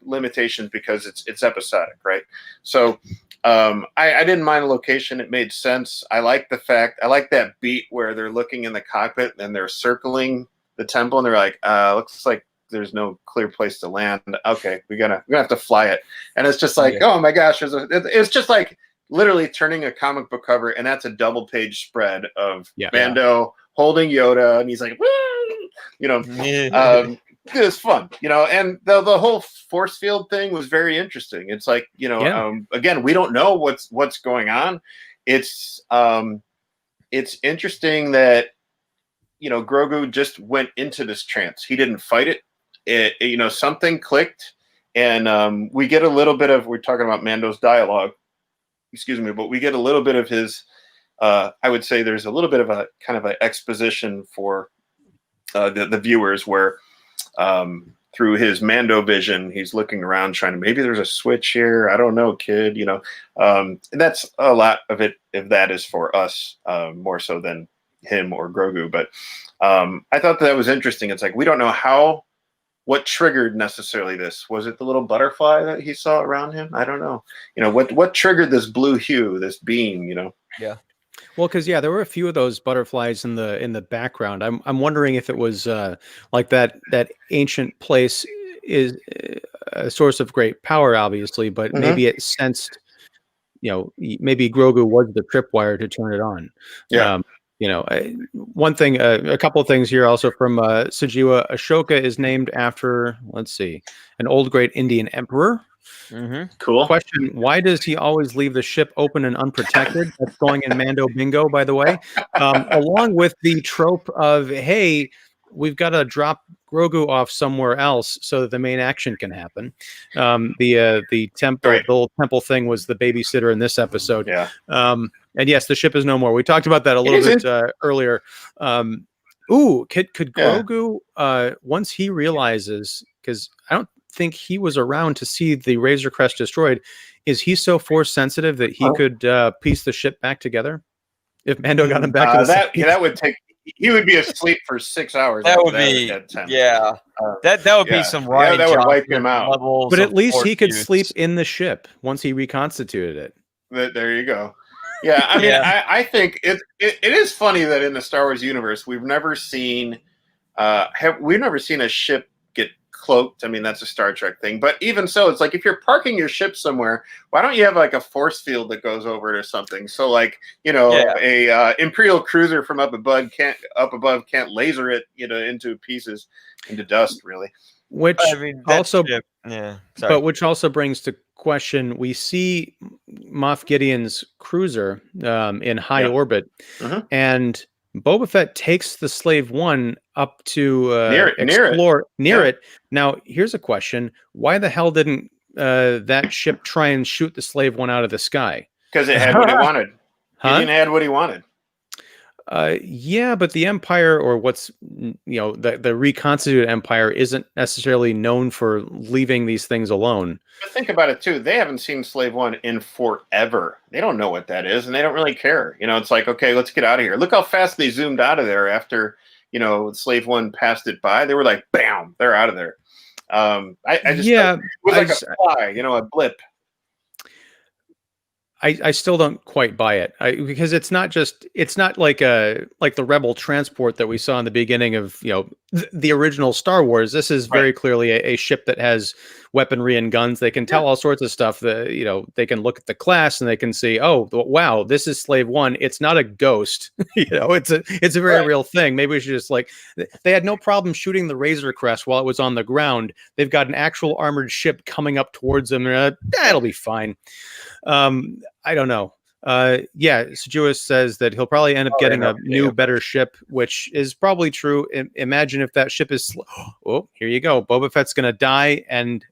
limitations because it's episodic, right? So I didn't mind the location. It made sense. I like that beat where they're looking in the cockpit and they're circling the temple and they're like, looks like there's no clear place to land. Okay, we're gonna have to fly it. And it's just like, oh my gosh, it's just like literally turning a comic book cover, and that's a double page spread of Mando holding Yoda, and he's like, woo! It was fun, and the whole force field thing was very interesting. It's like, again, we don't know what's going on. It's interesting that Grogu just went into this trance. He didn't fight it. Something clicked, and we get a little bit of. We're talking about Mando's dialogue, but we get a little bit of his. I would say there's a little bit of a kind of an exposition for the viewers where. Through his Mando vision, he's looking around trying to, maybe there's a switch here. I don't know, kid, and that's a lot of it. If that is for us, more so than him or Grogu. But I thought that was interesting. It's like, we don't know what triggered necessarily this. Was it the little butterfly that he saw around him? I don't know. What triggered this blue hue, this beam, Yeah. Well, because there were a few of those butterflies in the background. I'm wondering if it was like that ancient place is a source of great power, obviously, but maybe it sensed, maybe Grogu was the tripwire to turn it on. Yeah. One thing, a couple of things here also from Sajiwa. Ashoka is named after, let's see, an old great Indian emperor. Mm-hmm. Cool. Question: why does he always leave the ship open and unprotected? That's going in Mando bingo, by the way. Along with the trope of, hey, we've got to drop Grogu off somewhere else so that the main action can happen. The temple, Right. the little temple thing was the babysitter in this episode. Yeah. And yes, the ship is no more. We talked about that a little bit earlier. Could Grogu, once he realizes, because I don't think he was around to see the Razor Crest destroyed, is he so force sensitive that he could piece the ship back together? If Mando got him back to that would take. He would be asleep for 6 hours. That would be that would be some Ryan that would Johnson wipe him out. levels but at of least he could force sleep use. in the ship once he reconstituted it. There you go. Yeah, I mean, I think it is funny that in the Star Wars universe we've never seen a ship get cloaked. I mean, that's a Star Trek thing, but even so, it's like if you're parking your ship somewhere, why don't you have like a force field that goes over it or something? So like, a Imperial cruiser from up above can't laser it, into pieces, into dust, really. Which also, Sorry. which also brings to question, we see Moff Gideon's cruiser in high orbit, and Boba Fett takes the Slave One up to explore near it. Now, here's a question: why the hell didn't that ship try and shoot the Slave One out of the sky? Because it had what he wanted. Gideon had what he wanted. Yeah, but the Empire, or what's the reconstituted Empire, isn't necessarily known for leaving these things alone. But think about it too. They haven't seen Slave One in forever. They don't know what that is, and they don't really care. It's like, okay, let's get out of here. Look how fast they zoomed out of there after Slave One passed it by. They were like, bam, they're out of there. I just it was like a fly, a blip. I still don't quite buy it because it's not like the Rebel transport that we saw in the beginning of the original Star Wars. This is very clearly a ship that has weaponry and guns. They can tell all sorts of stuff. That they can look at the class and they can see, oh wow, this is Slave One. It's not a ghost. It's a very real thing. Maybe we should just they had no problem shooting the Razor Crest while it was on the ground. They've got an actual armored ship coming up towards them. That'll be fine. I don't know. Sejuis says that he'll probably end up getting a new, better ship, which is probably true. Imagine if that ship is... Oh, here you go. Boba Fett's going to die, and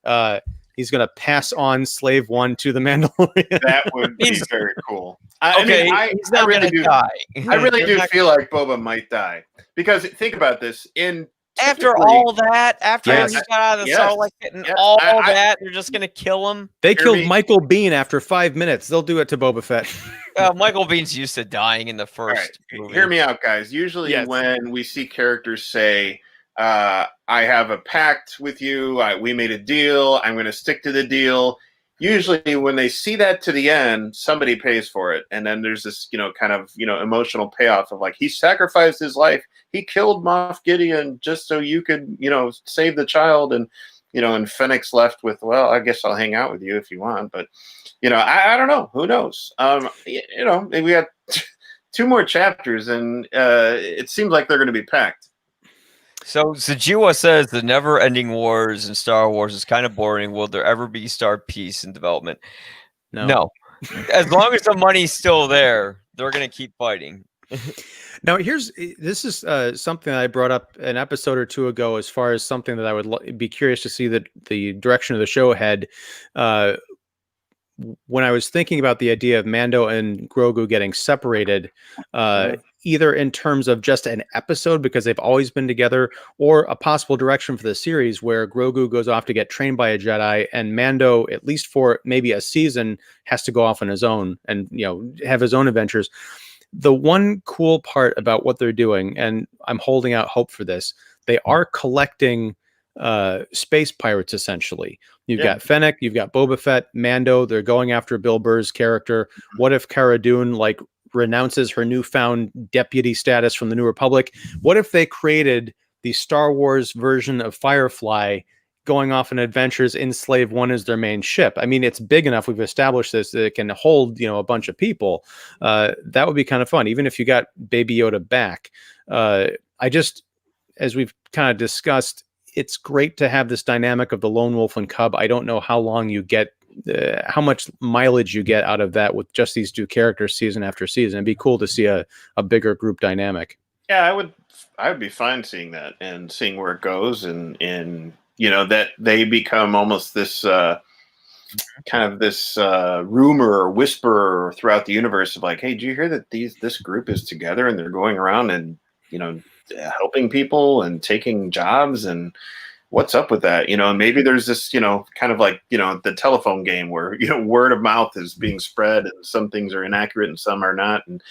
he's going to pass on Slave One to the Mandalorian. That would be very cool. He's not going to die. I really do feel like Boba might die. Because think about this. After all that, after he got out of the Sarlacc pit and all that, they're just going to kill him. They killed Michael Biehn after 5 minutes. They'll do it to Boba Fett. Michael Bihn's used to dying in the first movie. Hear me out, guys. Usually when we see characters say, I have a pact with you, we made a deal, I'm going to stick to the deal. Usually when they see that to the end, somebody pays for it. And then there's this, kind of, emotional payoff of like, he sacrificed his life. He killed Moff Gideon just so you could, save the child. And, and Fennec's left with, well, I guess I'll hang out with you if you want. But, I don't know. Who knows? We got 2 more chapters and it seems like they're going to be packed. So Sejuis says the never-ending wars in Star Wars is kind of boring. Will there ever be Star Peace in development? No. As long as the money's still there, they're going to keep fighting. Now, this is something that I brought up an episode or 2 ago, as far as something that I would be curious to see that the direction of the show had. When I was thinking about the idea of Mando and Grogu getting separated, either in terms of just an episode because they've always been together, or a possible direction for the series where Grogu goes off to get trained by a Jedi and Mando, at least for maybe a season, has to go off on his own and have his own adventures. The one cool part about what they're doing, and I'm holding out hope for this, they are collecting space pirates essentially. You've got Fennec, you've got Boba Fett, Mando. They're going after Bill Burr's character. What if Cara Dune renounces her newfound deputy status from the New Republic? What if they created the Star Wars version of Firefly, going off on adventures in Slave One as their main ship? I mean, it's big enough. We've established this that it can hold a bunch of people. That would be kind of fun, even if you got Baby Yoda back. As we've kind of discussed, it's great to have this dynamic of the lone wolf and cub. I don't know how long you get, how much mileage you get out of that with just these 2 characters season after season. It'd be cool to see a bigger group dynamic. Yeah, I would be fine seeing that and seeing where it goes, and that they become almost this kind of this rumor or whisper throughout the universe of like, hey, do you hear that this group is together and they're going around and helping people and taking jobs, and what's up with that? And maybe there's this kind of like the telephone game where word of mouth is being spread and some things are inaccurate and some are not, and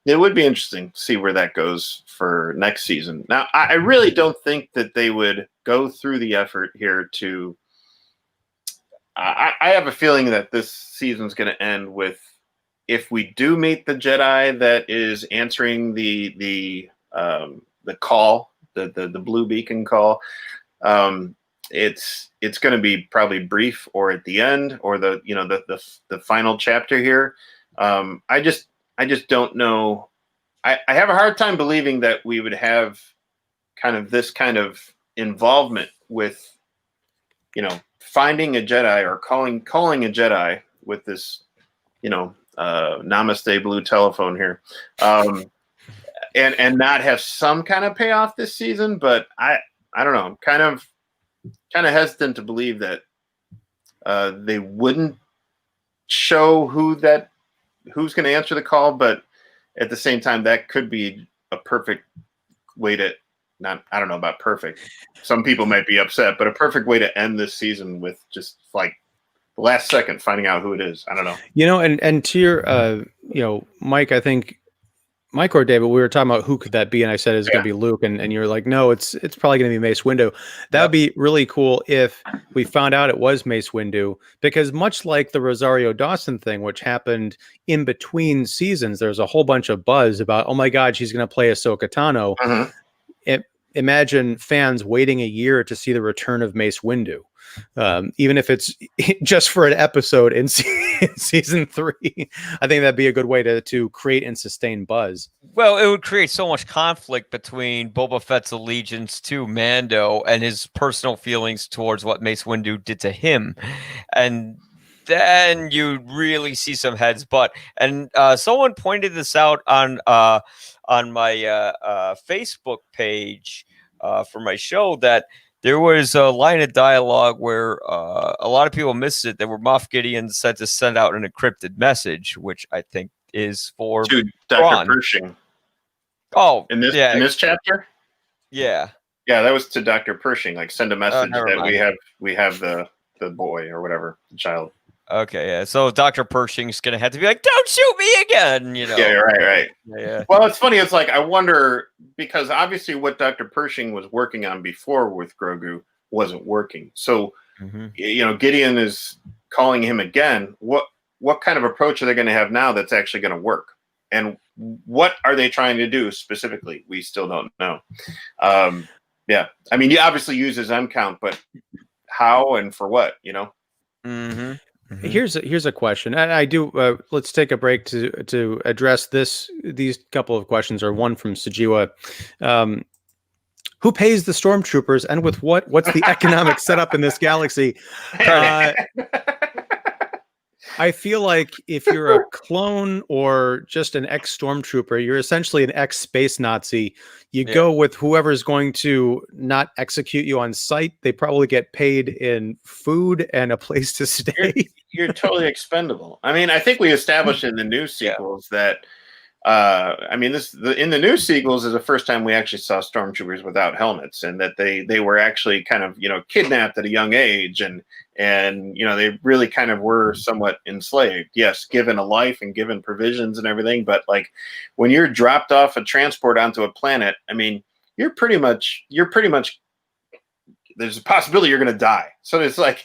it would be interesting to see where that goes for next season. Now, I really don't think that they would go through the effort here to. I have a feeling that this season's going to end with, if we do meet the Jedi that is answering the call, the blue beacon call, it's going to be probably brief or at the end or the final chapter here. I just don't know. I have a hard time believing that we would have this kind of involvement with finding a Jedi or calling a Jedi with this Namaste blue telephone here, and not have some kind of payoff this season. But I don't know, kind of hesitant to believe that they wouldn't show who's going to answer the call. But at the same time, that could be a perfect way to I don't know about perfect. Some people might be upset, but a perfect way to end this season with just like the last second finding out who it is. I don't know. And to your, Mike, I think Mike or David, we were talking about who could that be, and I said it's going to be Luke, and you're like, no, it's probably going to be Mace Windu. That would be really cool if we found out it was Mace Windu, because much like the Rosario Dawson thing, which happened in between seasons, there's a whole bunch of buzz about, oh my God, she's going to play Ahsoka Tano. Uh-huh. Imagine fans waiting a year to see the return of Mace Windu, even if it's just for an episode in season 3. I think that'd be a good way to create and sustain buzz. Well, it would create so much conflict between Boba Fett's allegiance to Mando and his personal feelings towards what Mace Windu did to him, and then you'd really see some heads butt. And someone pointed this out on my Facebook page for my show, that there was a line of dialogue where a lot of people missed it, that where Moff Gideon said to send out an encrypted message, which I think is for to Dr. Pershing. Oh, in this chapter? Yeah. Yeah, that was to Dr. Pershing, like send a message that we have the boy or whatever, the child. Okay, yeah. So Dr. Pershing's gonna have to be like, "Don't shoot me again," Yeah, right. Yeah. Well, it's funny. It's like I wonder, because obviously what Dr. Pershing was working on before with Grogu wasn't working. So Gideon is calling him again. What kind of approach are they going to have now that's actually going to work? And what are they trying to do specifically? We still don't know. Yeah, I mean, he obviously uses M count, but how and for what? Mm-hmm. Mm-hmm. Here's a question, and I do. Let's take a break to address these couple of questions, or one from Sajiwa. Who pays the stormtroopers, and with what? What's the economic setup in this galaxy? I feel like if you're a clone or just an ex-stormtrooper, you're essentially an ex-space Nazi. You go with whoever's going to not execute you on sight. They probably get paid in food and a place to stay. You're totally expendable. I mean, I think we established in the new sequels that in the new sequels is the first time we actually saw stormtroopers without helmets, and that they were actually kind of kidnapped at a young age, and they really kind of were somewhat enslaved. Yes, given a life and given provisions and everything, but like when you're dropped off a transport onto a planet, I mean, you're pretty much there's a possibility you're going to die. So it's like,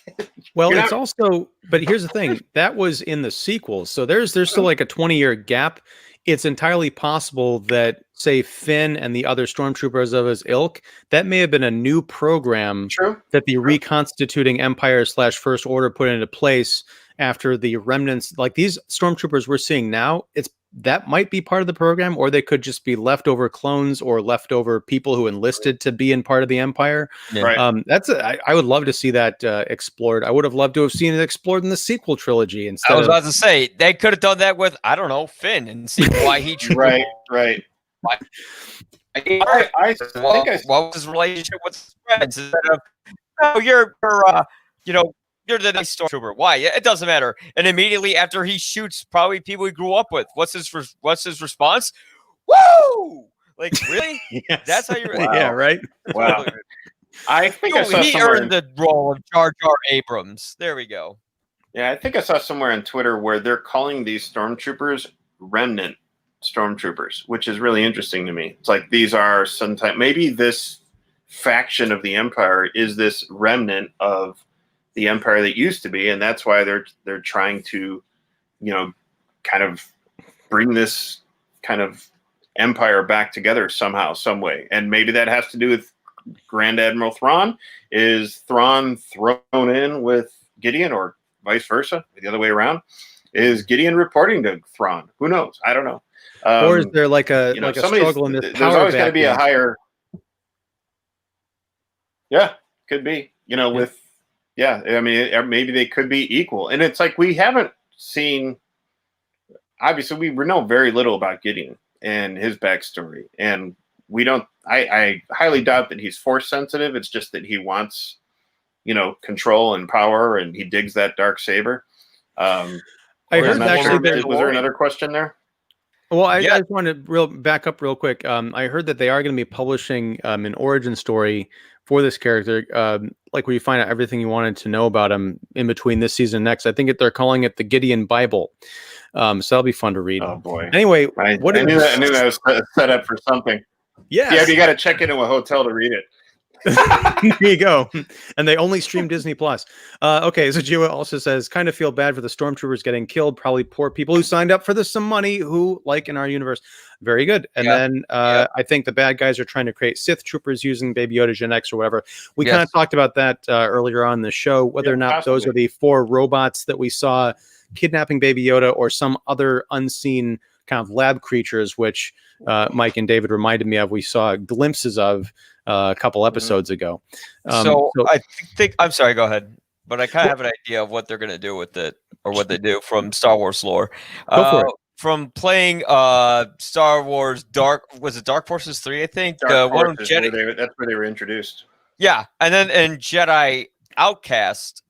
well, it's also, but here's the thing, that was in the sequels, so there's still like a 20-year gap. It's entirely possible that, say, Finn and the other stormtroopers of his ilk, that may have been a new program that the reconstituting Empire / First Order put into place after the remnants, like these stormtroopers we're seeing now. That might be part of the program, or they could just be leftover clones or leftover people who enlisted to be in part of the Empire. Yeah. Right. I would love to see that explored. I would have loved to have seen it explored in the sequel trilogy instead. I was about to say they could have done that with, I don't know, Finn, and see why he right. I think what was his relationship with his friends? Instead of, oh, you're the nice stormtrooper. Why? It doesn't matter. And immediately after he shoots probably people he grew up with, what's his response? Woo! Like, really? Yes. That's how you're. Wow. Yeah, right. Wow. I think I saw he somewhere earned the role of Jar Jar Abrams. There we go. Yeah, I think I saw somewhere on Twitter where they're calling these stormtroopers remnant stormtroopers, which is really interesting to me. It's like these are sometimes maybe this faction of the Empire is this remnant of the Empire that used to be, and that's why they're trying to, kind of bring this kind of Empire back together somehow, some way. And maybe that has to do with Grand Admiral Thrawn. Is Thrawn thrown in with Gideon, or vice versa, the other way around? Is Gideon reporting to Thrawn? Who knows? I don't know. Or is there like a struggle in this There's power always got to be a vacuum? higher. Yeah, could be. With I mean, maybe they could be equal. And it's like we haven't seen. Obviously, we know very little about Gideon and his backstory, and we don't. I highly doubt that he's force sensitive. It's just that he wants, control and power, and he digs that dark saber. I heard actually was there another question there? Well, I just wanted to back up real quick. I heard that they are going to be publishing an origin story for this character, like where you find out everything you wanted to know about him in between this season and next. I think they're calling it the Gideon Bible. So that'll be fun to read. Oh boy! Anyway, I knew that was set up for something. Yes. Yeah, you got to check into a hotel to read it. There you go. And they only stream Disney Plus. Okay, so Jiwa also says, kind of feel bad for the stormtroopers getting killed. Probably poor people who signed up for this some money who, like in our universe. Very good. And then I think the bad guys are trying to create Sith troopers using Baby Yoda Gen X or whatever. We kind of talked about that earlier on in the show, whether or not those are the 4 robots that we saw kidnapping Baby Yoda or some other unseen kind of lab creatures, which Mike and David reminded me of. We saw glimpses of a couple episodes ago. So I think I'm sorry, go ahead. But I kind of have an idea of what they're going to do with it, or what they do from Star Wars lore. Go for it. From playing Star Wars Dark Forces 3, I think. Dark Forces, that's where they were introduced. Yeah, and then in Jedi Outcast,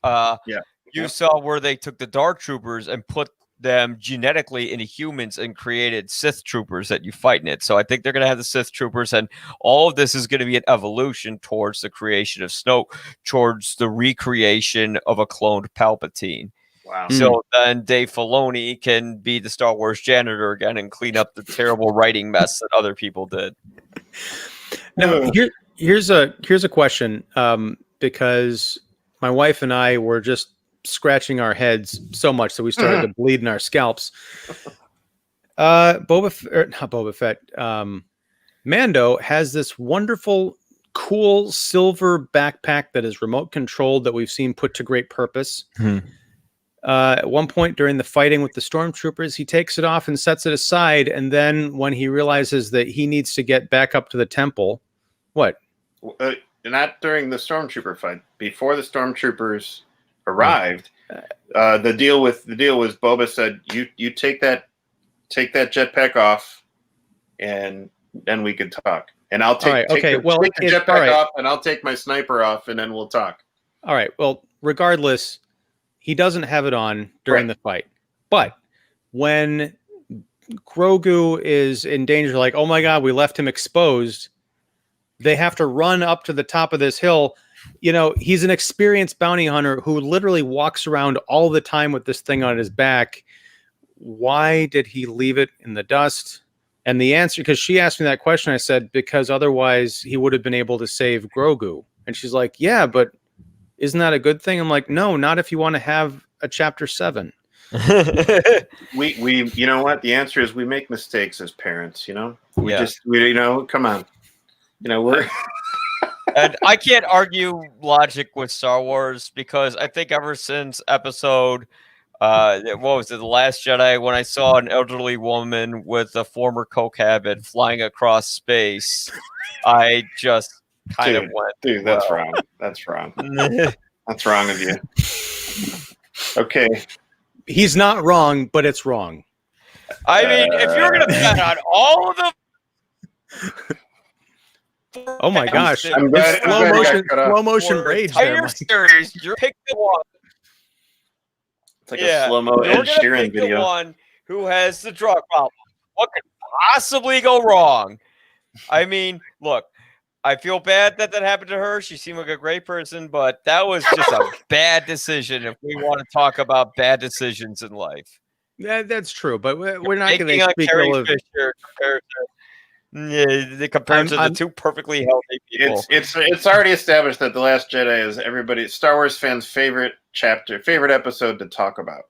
you saw where they took the Dark Troopers and put them genetically into humans and created Sith troopers that you fight in it. So I think they're going to have the Sith troopers, and all of this is going to be an evolution towards the creation of Snoke, towards the recreation of a cloned Palpatine. Wow. So then Dave Filoni can be the Star Wars janitor again and clean up the terrible writing mess that other people did. Now, here's a question, because my wife and I were just scratching our heads so much that we started to bleed in our scalps. Not Boba Fett. Mando has this wonderful, cool silver backpack that is remote controlled that we've seen put to great purpose. At one point during the fighting with the stormtroopers, he takes it off and sets it aside. And then when he realizes that he needs to get back up to the temple, what? Not during the stormtrooper fight. Before the stormtroopers arrived, the deal was Boba said, "You take that jetpack off, and then we can talk. And I'll take the jetpack off, and I'll take my sniper off, and then we'll talk." All right. Well, regardless, he doesn't have it on during the fight. But when Grogu is in danger, like, oh my God, we left him exposed, they have to run up to the top of this hill. He's an experienced bounty hunter who literally walks around all the time with this thing on his back. Why did he leave it in the dust? And the answer, because she asked me that question, I said, because otherwise he would have been able to save Grogu. And she's like, yeah, but isn't that a good thing? I'm like, no, not if you want to have a chapter 7. we you know what? The answer is we make mistakes as parents, come on. We're And I can't argue logic with Star Wars, because I think ever since episode what was it, The Last Jedi, when I saw an elderly woman with a former coke habit flying across space, I just kind of went, dude, that's wrong. That's wrong. That's wrong of you. Okay. He's not wrong, but it's wrong. I mean, if you're going to bet on all of the Oh my gosh! I'm glad- It's I'm glad you got cut off. slow motion For rage there, entire Mike. series, you're picking the one. It's like a slow-mo you're Ed gonna Sheeran pick the video. one who has the drug problem. What could possibly go wrong? I mean, look, I feel bad that happened to her. She seemed like a great person, but that was just a bad decision. If we want to talk about bad decisions in life, That's true, but we're not going Taking to on speak Carrie ill of. Fisher compared to the two perfectly healthy people. It's already established that The Last Jedi is everybody Star Wars fans' favorite episode to talk about.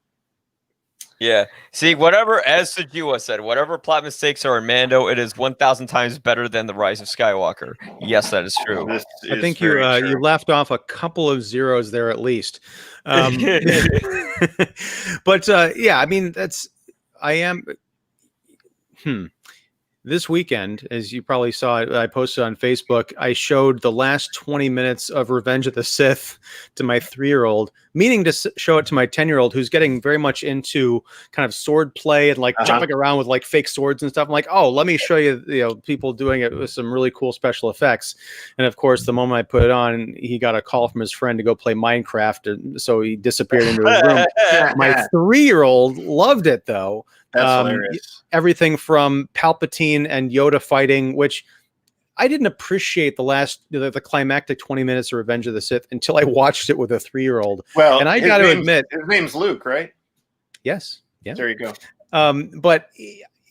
Yeah. See, whatever, as Sejua said, whatever plot mistakes are in Mando, it is 1,000 times better than The Rise of Skywalker. Yes, that is true. This I is think you very you true. left off a couple of zeros there at least. But yeah, I mean this weekend, as you probably saw, I posted on Facebook, I showed the last 20 minutes of Revenge of the Sith to my 3-year-old, meaning to show it to my 10-year-old, who's getting very much into kind of sword play and like jumping around with like fake swords and stuff. I'm like, oh, let me show you, people doing it with some really cool special effects. And of course, the moment I put it on, he got a call from his friend to go play Minecraft. And so he disappeared into his room. My 3-year-old loved it though. That's hilarious. Everything from Palpatine and Yoda fighting, which I didn't appreciate the climactic 20 minutes of Revenge of the Sith until I watched it with a 3-year-old. Well, and I got to admit, his name's Luke, right? Yes. Yeah. There you go. But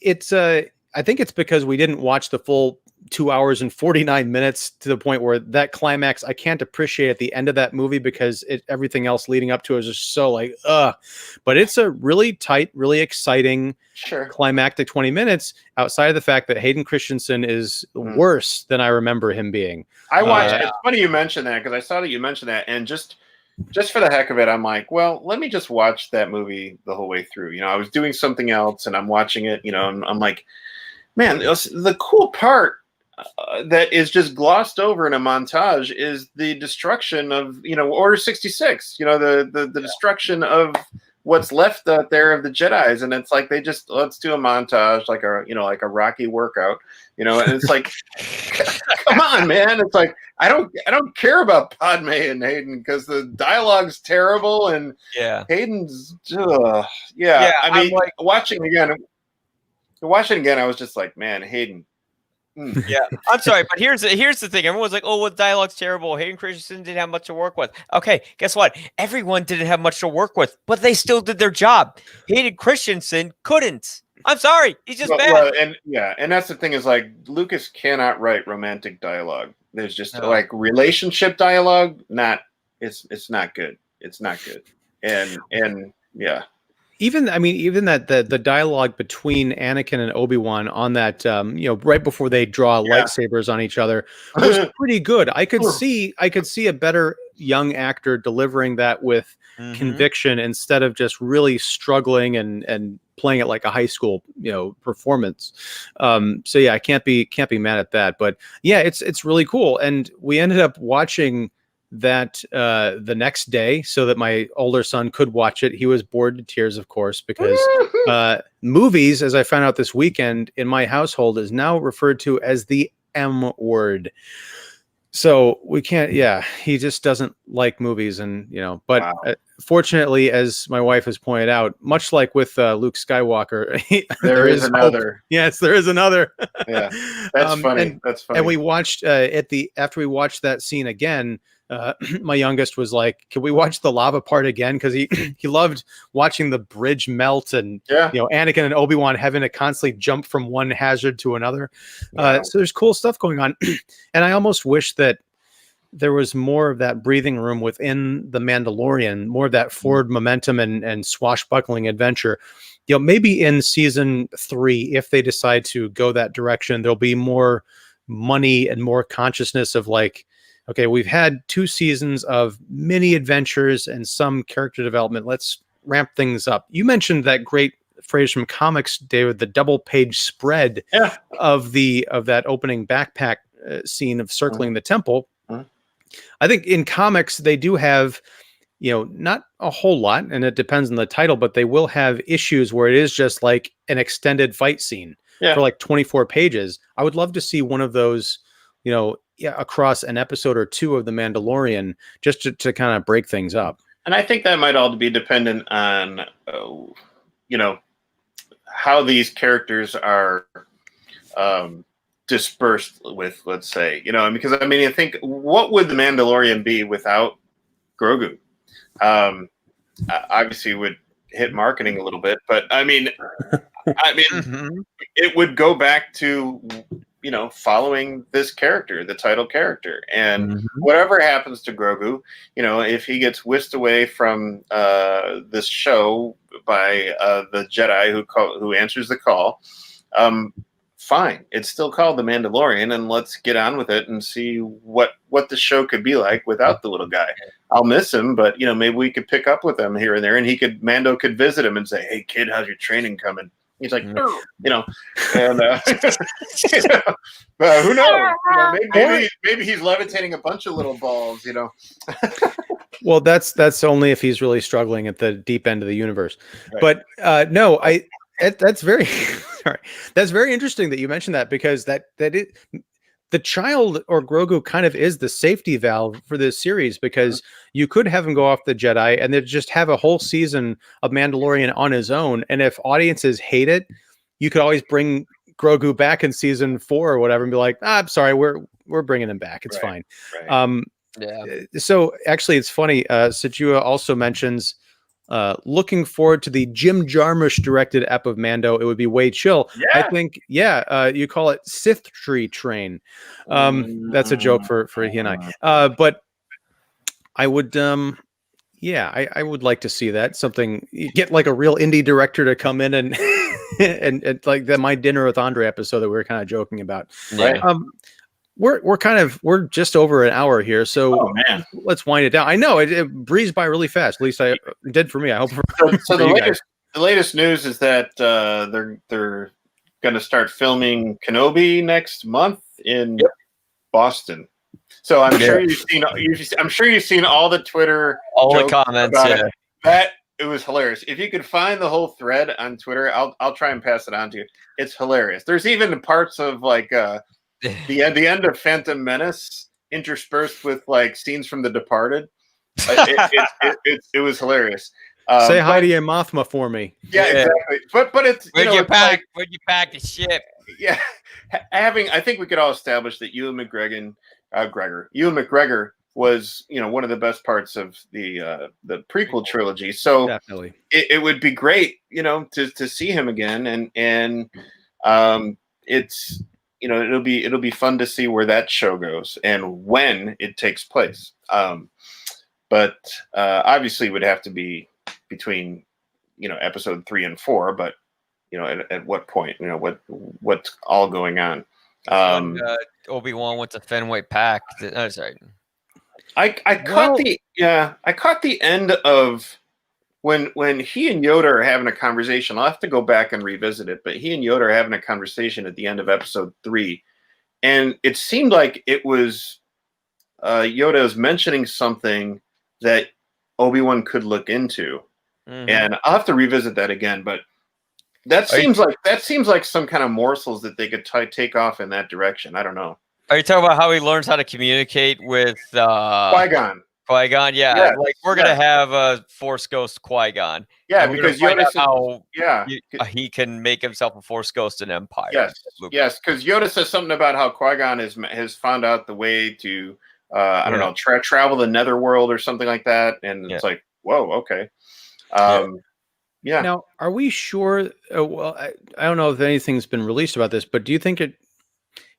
it's I think it's because we didn't watch the full 2 hours and 49 minutes to the point where that climax I can't appreciate at the end of that movie because everything else leading up to it is just so like but it's a really tight, really exciting climactic 20 minutes outside of the fact that Hayden Christensen is worse than I remember him being. I watched it's funny you mentioned that because I saw that you mentioned that, and just for the heck of it, I'm like, well, let me just watch that movie the whole way through. I was doing something else and I'm watching it, and I'm like, man, the cool part that is just glossed over in a montage is the destruction of Order 66, the destruction of what's left out there of the Jedis, and it's like let's do a montage like a Rocky workout, and it's like come on, man, it's like I don't care about Padme and Hayden because the dialogue's terrible and Hayden's I mean, like watching again I was just like, man, Hayden. Yeah, I'm sorry, but here's the thing. Everyone's like, "Oh, well, dialogue's terrible. Hayden Christensen didn't have much to work with." Okay, guess what? Everyone didn't have much to work with, but they still did their job. Hayden Christensen couldn't. I'm sorry, he's just bad. And that's the thing is like Lucas cannot write romantic dialogue. There's just like relationship dialogue. It's not good. It's not good. And yeah. Even that the dialogue between Anakin and Obi-Wan on that right before they draw lightsabers on each other was pretty good. I could see a better young actor delivering that with conviction instead of just really struggling and playing it like a high school performance. So yeah, I can't be mad at that. But yeah, it's really cool. And we ended up watching that the next day so that my older son could watch it. He was bored to tears, of course, because movies, as I found out this weekend in my household, is now referred to as the M word. So we can't, he just doesn't like movies but fortunately, as my wife has pointed out, much like with Luke Skywalker, there is another. Hope. Yes, there is another. Yeah, that's funny. That's funny. And we watched after we watched that scene again, my youngest was like, "Can we watch the lava part again?" Because he loved watching the bridge melt and Anakin and Obi-Wan having to constantly jump from one hazard to another. So there's cool stuff going on, and I almost wish that there was more of that breathing room within the Mandalorian, more of that forward momentum and swashbuckling adventure. Maybe in season 3, if they decide to go that direction, there'll be more money and more consciousness of like, okay, we've had 2 seasons of mini adventures and some character development. Let's ramp things up. You mentioned that great phrase from comics, David, the double page spread of that opening backpack scene of circling the temple. I think in comics, they do have, not a whole lot, and it depends on the title, but they will have issues where it is just like an extended fight scene for like 24 pages. I would love to see one of those, across an episode or two of The Mandalorian, just to kind of break things up. And I think that might all be dependent on, how these characters are dispersed with, let's say, because I think what would The Mandalorian be without Grogu? Obviously would hit marketing a little bit, but it would go back to, following this character, the title character, and whatever happens to Grogu, if he gets whisked away from this show by the Jedi who answers the call, fine. It's still called The Mandalorian, and let's get on with it and see what the show could be like without the little guy. I'll miss him, but maybe we could pick up with him here and there, and Mando could visit him and say, "Hey kid, how's your training coming?" He's like, and who knows? Maybe he's levitating a bunch of little balls. Well, that's only if he's really struggling at the deep end of the universe. Right. But no, that's very sorry. That's very interesting that you mentioned that, because the child or Grogu kind of is the safety valve for this series, because you could have him go off the Jedi and then just have a whole season of Mandalorian on his own. And if audiences hate it, you could always bring Grogu back in season 4 or whatever and be like, I'm sorry, we're bringing him back. It's fine. Right. So actually it's funny. Sejua also mentions, looking forward to the Jim Jarmusch directed ep of Mando. It would be way chill. Yeah. I think, you call it Sith Tree Train. That's a joke for he and I. But I would, I would like to see that. Something, you get like a real indie director to come in and and like the My Dinner with Andre episode that we were kind of joking about. Right. We're just over an hour here, so let's wind it down. I know it breezed by really fast. At least it did for me. I hope. So the latest news is that they're going to start filming Kenobi next month in Boston. So I'm sure you've seen all the Twitter, all the comments. That it was hilarious. If you could find the whole thread on Twitter, I'll try and pass it on to you. It's hilarious. There's even parts of like. The end of Phantom Menace interspersed with like scenes from The Departed. It was hilarious. Say hi to your Mothma for me. Yeah, exactly. But it's where'd you pack the ship? Yeah, I think we could all establish that Ewan McGregor was one of the best parts of the prequel trilogy. So definitely it would be great to see him again, and it's. It'll be fun to see where that show goes and when it takes place. But obviously it would have to be between, episode 3 and 4, but at what point, what's all going on. Obi-Wan went to Fenway Park. Sorry. I caught the end of when he and Yoda are having a conversation. I'll have to go back and revisit it, but he and Yoda are having a conversation at the end of episode 3, and it seemed like it was Yoda was mentioning something that Obi-Wan could look into, and I'll have to revisit that again. But that seems like some kind of morsels that they could take off in that direction. I don't know. Are you talking about how he learns how to communicate with Qui-Gon? Qui-Gon, yeah. Like we're gonna have a Force Ghost Qui-Gon. Yeah, because Yoda says, how he can make himself a Force Ghost in Empire. Yes, because Yoda says something about how Qui-Gon has found out the way to I don't know, travel the Netherworld or something like that, and it's like, whoa, okay. Now, are we sure? Well, I don't know if anything's been released about this, but do you think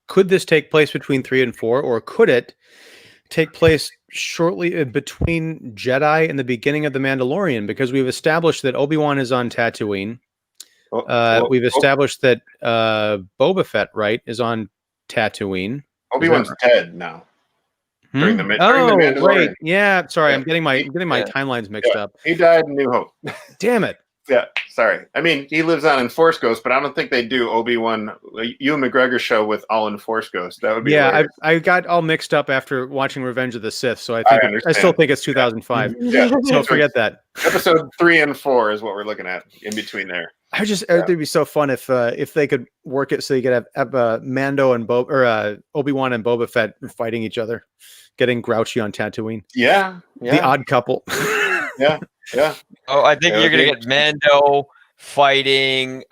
could this take place between 3 and 4, or could it take place shortly between Jedi and the beginning of The Mandalorian? Because we've established that Obi-Wan is on Tatooine. We've established that Boba Fett, right, is on Tatooine. Obi-Wan's dead now. During the Mandalorian. Right. Yeah, sorry, I'm getting my timelines mixed up. He died in New Hope. Damn it. Yeah, sorry. I mean, he lives on in Force Ghost, but I don't think they do Obi-Wan, Ewan McGregor show with all in Force Ghost. That would be I got all mixed up after watching Revenge of the Sith, so I still think it's 2005. Yeah. So forget that. Episode 3 and 4 is what we're looking at in between there. it'd be so fun if they could work it so you could have Mando and Obi-Wan and Boba Fett fighting each other, getting grouchy on Tatooine. Yeah. The odd couple. Yeah. Oh, I think you're gonna get Mando fighting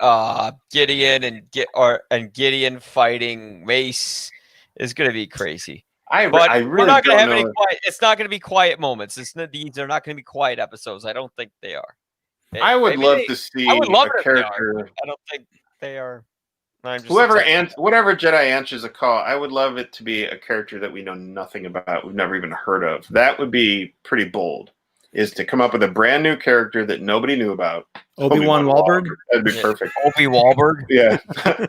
Gideon and Gideon fighting Mace. Is gonna be crazy. I really we're not gonna don't have know. any quiet. It's not gonna be quiet moments. These are not gonna be quiet episodes. I don't think they are. I would love to see I would love a it if they are. character. I don't think they are. Whatever Jedi answers a call, I would love it to be a character that we know nothing about, we've never even heard of. That would be pretty bold. Is to come up with a brand new character that nobody knew about. Obi-Wan Wahlberg? That'd be perfect. Obi Wahlberg. Yeah.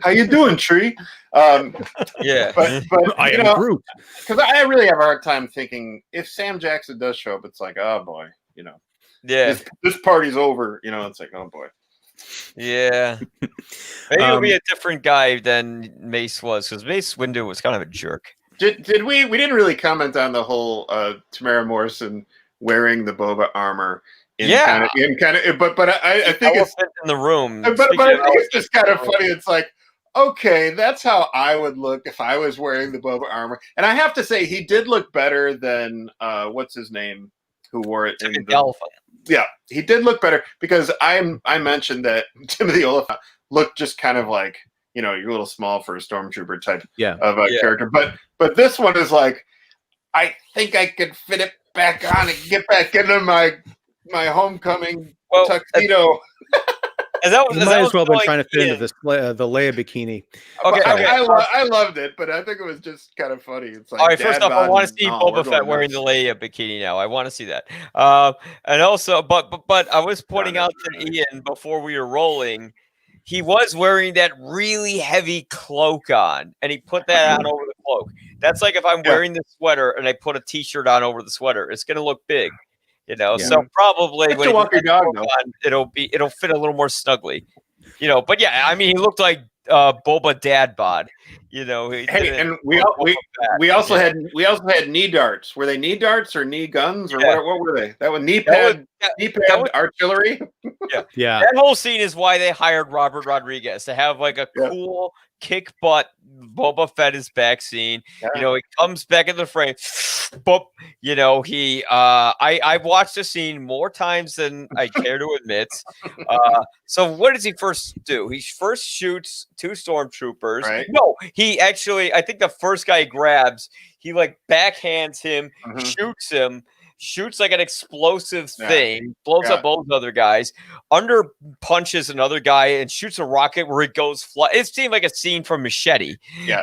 How you doing, Tree? Yeah. But I am Groot. Because I really have a hard time thinking if Sam Jackson does show up, it's like, oh boy, Yeah. This party's over. It's like, oh boy. Yeah. Maybe it'll be a different guy than Mace was, because Mace Windu was kind of a jerk. Did we didn't really comment on the whole Tamara Morrison wearing the Boba armor but I think it's in the room. But I think it's just kind of funny. It's like, okay, that's how I would look if I was wearing the Boba armor. And I have to say, he did look better than what's his name, who wore it in the Oliphant. Yeah, he did look better because I mentioned that Timothy Oliphant looked just kind of like, you're a little small for a stormtrooper type of a character. But this one is like, I think I could fit it back on and get back into my homecoming tuxedo. You might as well have been trying to fit into this the Leia bikini. Okay. I loved it, but I think it was just kind of funny. It's like, all right, first off, I want to see Boba Fett wearing the Leia bikini now. I want to see that. And also, but I was pointing out to Ian before we were rolling, he was wearing that really heavy cloak on, and he put that on over the cloak. That's like if I'm wearing the sweater and I put a t-shirt on over the sweater, it's going to look big. So probably when walk your dog, it'll fit a little more snugly, But yeah, I mean, he looked like Boba dad bod, and we also had knee darts. Were they knee darts or knee guns or what were they? That was knee pad artillery. Yeah. That whole scene is why they hired Robert Rodriguez to have like a cool kick butt Boba Fett is back scene. He comes back in the frame. But I've watched the scene more times than I care to admit. So what does he first do? He first shoots two stormtroopers. Right. No, he actually, I think the first guy he grabs, he like backhands him, shoots like an explosive thing, blows up both other guys, under punches another guy, and shoots a rocket where it goes fly. It seemed like a scene from Machete. Yeah.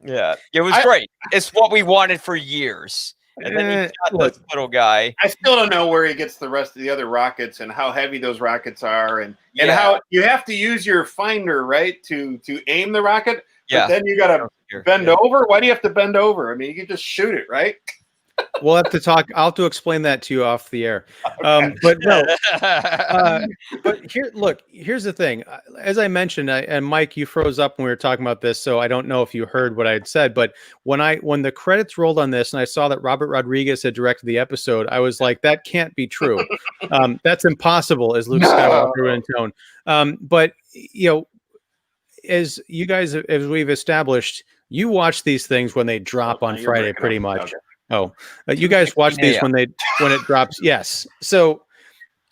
Yeah, it was great. It's what we wanted for years. And then he got this little guy. I still don't know where he gets the rest of the other rockets and how heavy those rockets are, and how you have to use your finder, right, to aim the rocket. But then you got to bend over. Why do you have to bend over? I mean, you can just shoot it, right? We'll have to talk. I'll have to explain that to you off the air. But no. But here's the thing. As I mentioned, and Mike, you froze up when we were talking about this, so I don't know if you heard what I had said. But when the credits rolled on this, and I saw that Robert Rodriguez had directed the episode, I was like, that can't be true. That's impossible, as Luke Skywalker intoned. But as you guys, as we've established, you watch these things when they drop on Friday, pretty much. Okay. Oh, you guys watch these when it drops. Yes. So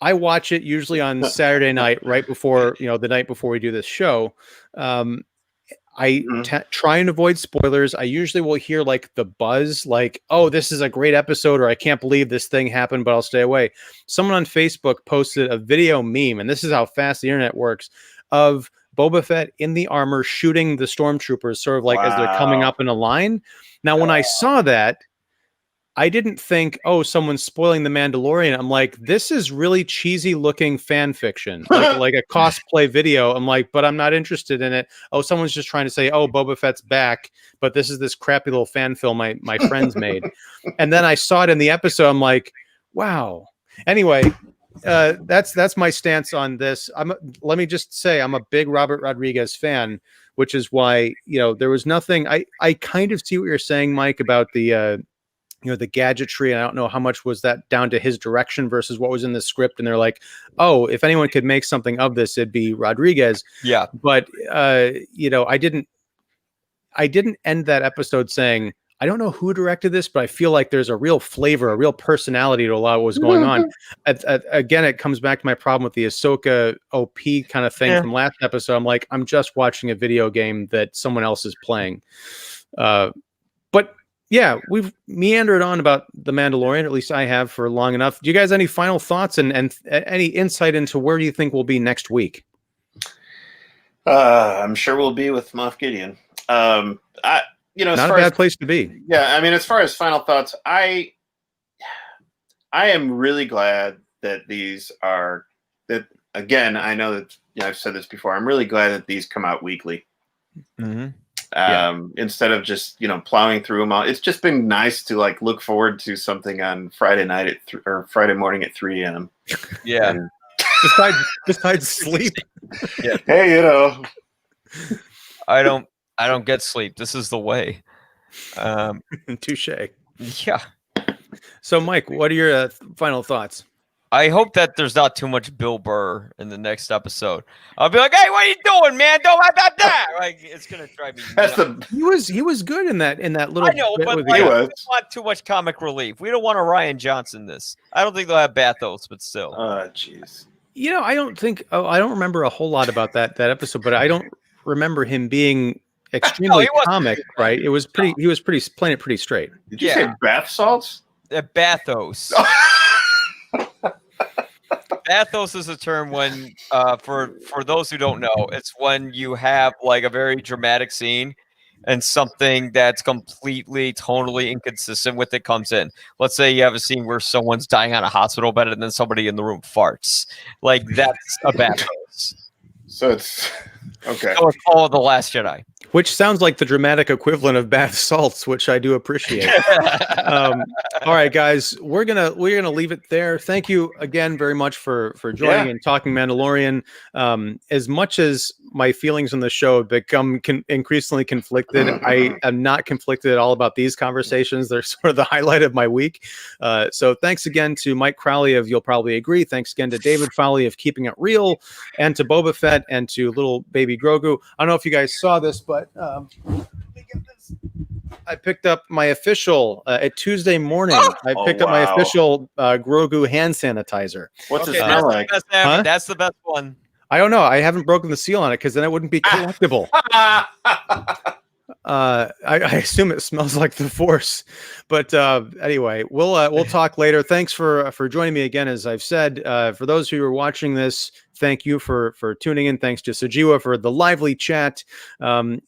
I watch it usually on Saturday night, right before, the night before we do this show. I try and avoid spoilers. I usually will hear like the buzz, like, oh, this is a great episode, or I can't believe this thing happened, but I'll stay away. Someone on Facebook posted a video meme, and this is how fast the internet works, of Boba Fett in the armor shooting the stormtroopers, sort of like as they're coming up in a line. Now, when I saw that, I didn't think, oh, someone's spoiling The Mandalorian. I'm like, this is really cheesy looking fan fiction, like a cosplay video. I'm like, but I'm not interested in it. Oh, someone's just trying to say, oh, Boba Fett's back, but this is this crappy little fan film my friends made. And then I saw it in the episode. I'm like, wow. Anyway, that's my stance on this. Let me just say, I'm a big Robert Rodriguez fan, which is why, there was nothing. I kind of see what you're saying, Mike, about the the gadgetry, and I don't know how much was that down to his direction versus what was in the script. And they're like, oh, if anyone could make something of this, it'd be Rodriguez. Yeah. But I didn't end that episode saying, I don't know who directed this, but I feel like there's a real flavor, a real personality to a lot of what was going on. Again, it comes back to my problem with the Ahsoka OP kind of thing from last episode. I'm like, I'm just watching a video game that someone else is playing. But yeah, we've meandered on about The Mandalorian, or at least I have, for long enough. Do you guys have any final thoughts and any insight into where do you think we'll be next week? I'm sure we'll be with Moff Gideon. Not a bad place to be. Yeah, I mean, as far as final thoughts, I am really glad that these are that. Again, I know that I've said this before. I'm really glad that these come out weekly. Mm-hmm. Instead of just plowing through them all. It's just been nice to look forward to something on Friday night or Friday morning at 3 a.m. Yeah. And, besides sleep. Yeah. Hey, I don't get sleep. This is the way. Touche. Yeah. So, Mike, what are your final thoughts? I hope that there's not too much Bill Burr in the next episode. I'll be like, "Hey, what are you doing, man? Don't have that." Like, it's gonna drive me nuts. He was good in that little. I know, but we don't want too much comic relief. We don't want a Ryan Johnson this. I don't think they'll have bathos, but still. Oh, jeez. I don't remember a whole lot about that episode, but I don't remember him being extremely comic, right? He was playing it pretty straight. Did you say bath salts? Bathos. Bathos is a term when, for those who don't know, it's when you have a very dramatic scene and something that's completely, totally inconsistent with it comes in. Let's say you have a scene where someone's dying on a hospital bed and then somebody in the room farts. That's a bathos. So it's okay. So it's all of The Last Jedi. Which sounds like the dramatic equivalent of bath salts, which I do appreciate. All right, guys, we're gonna leave it there. Thank you again very much for joining and talking Mandalorian. As much as my feelings on the show become increasingly conflicted, I am not conflicted at all about these conversations. They're sort of the highlight of my week. So thanks again to Mike Crowley of You'll Probably Agree. Thanks again to David Fowlie of Keeping It Real, and to Boba Fett, and to little baby Grogu. I don't know if you guys saw this, but let me get this. I picked up my official at Tuesday morning. I picked up my official Grogu hand sanitizer. What's it smell like? That's the best one. I don't know. I haven't broken the seal on it because then it wouldn't be collectible. I assume it smells like the Force, but anyway, we'll talk later. Thanks for joining me again. As I've said, for those who are watching this, thank you for tuning in. Thanks to Sajiwa for the lively chat, and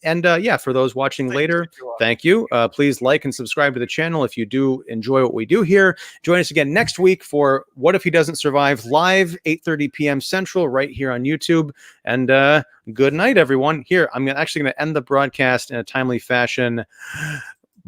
for those watching later, thank you. Please like and subscribe to the channel if you do enjoy what we do here. Join us again next week for What If He Doesn't Survive, live 8:30 p.m. Central, right here on YouTube. And good night, everyone. Here, I'm actually going to end the broadcast in a timely fashion.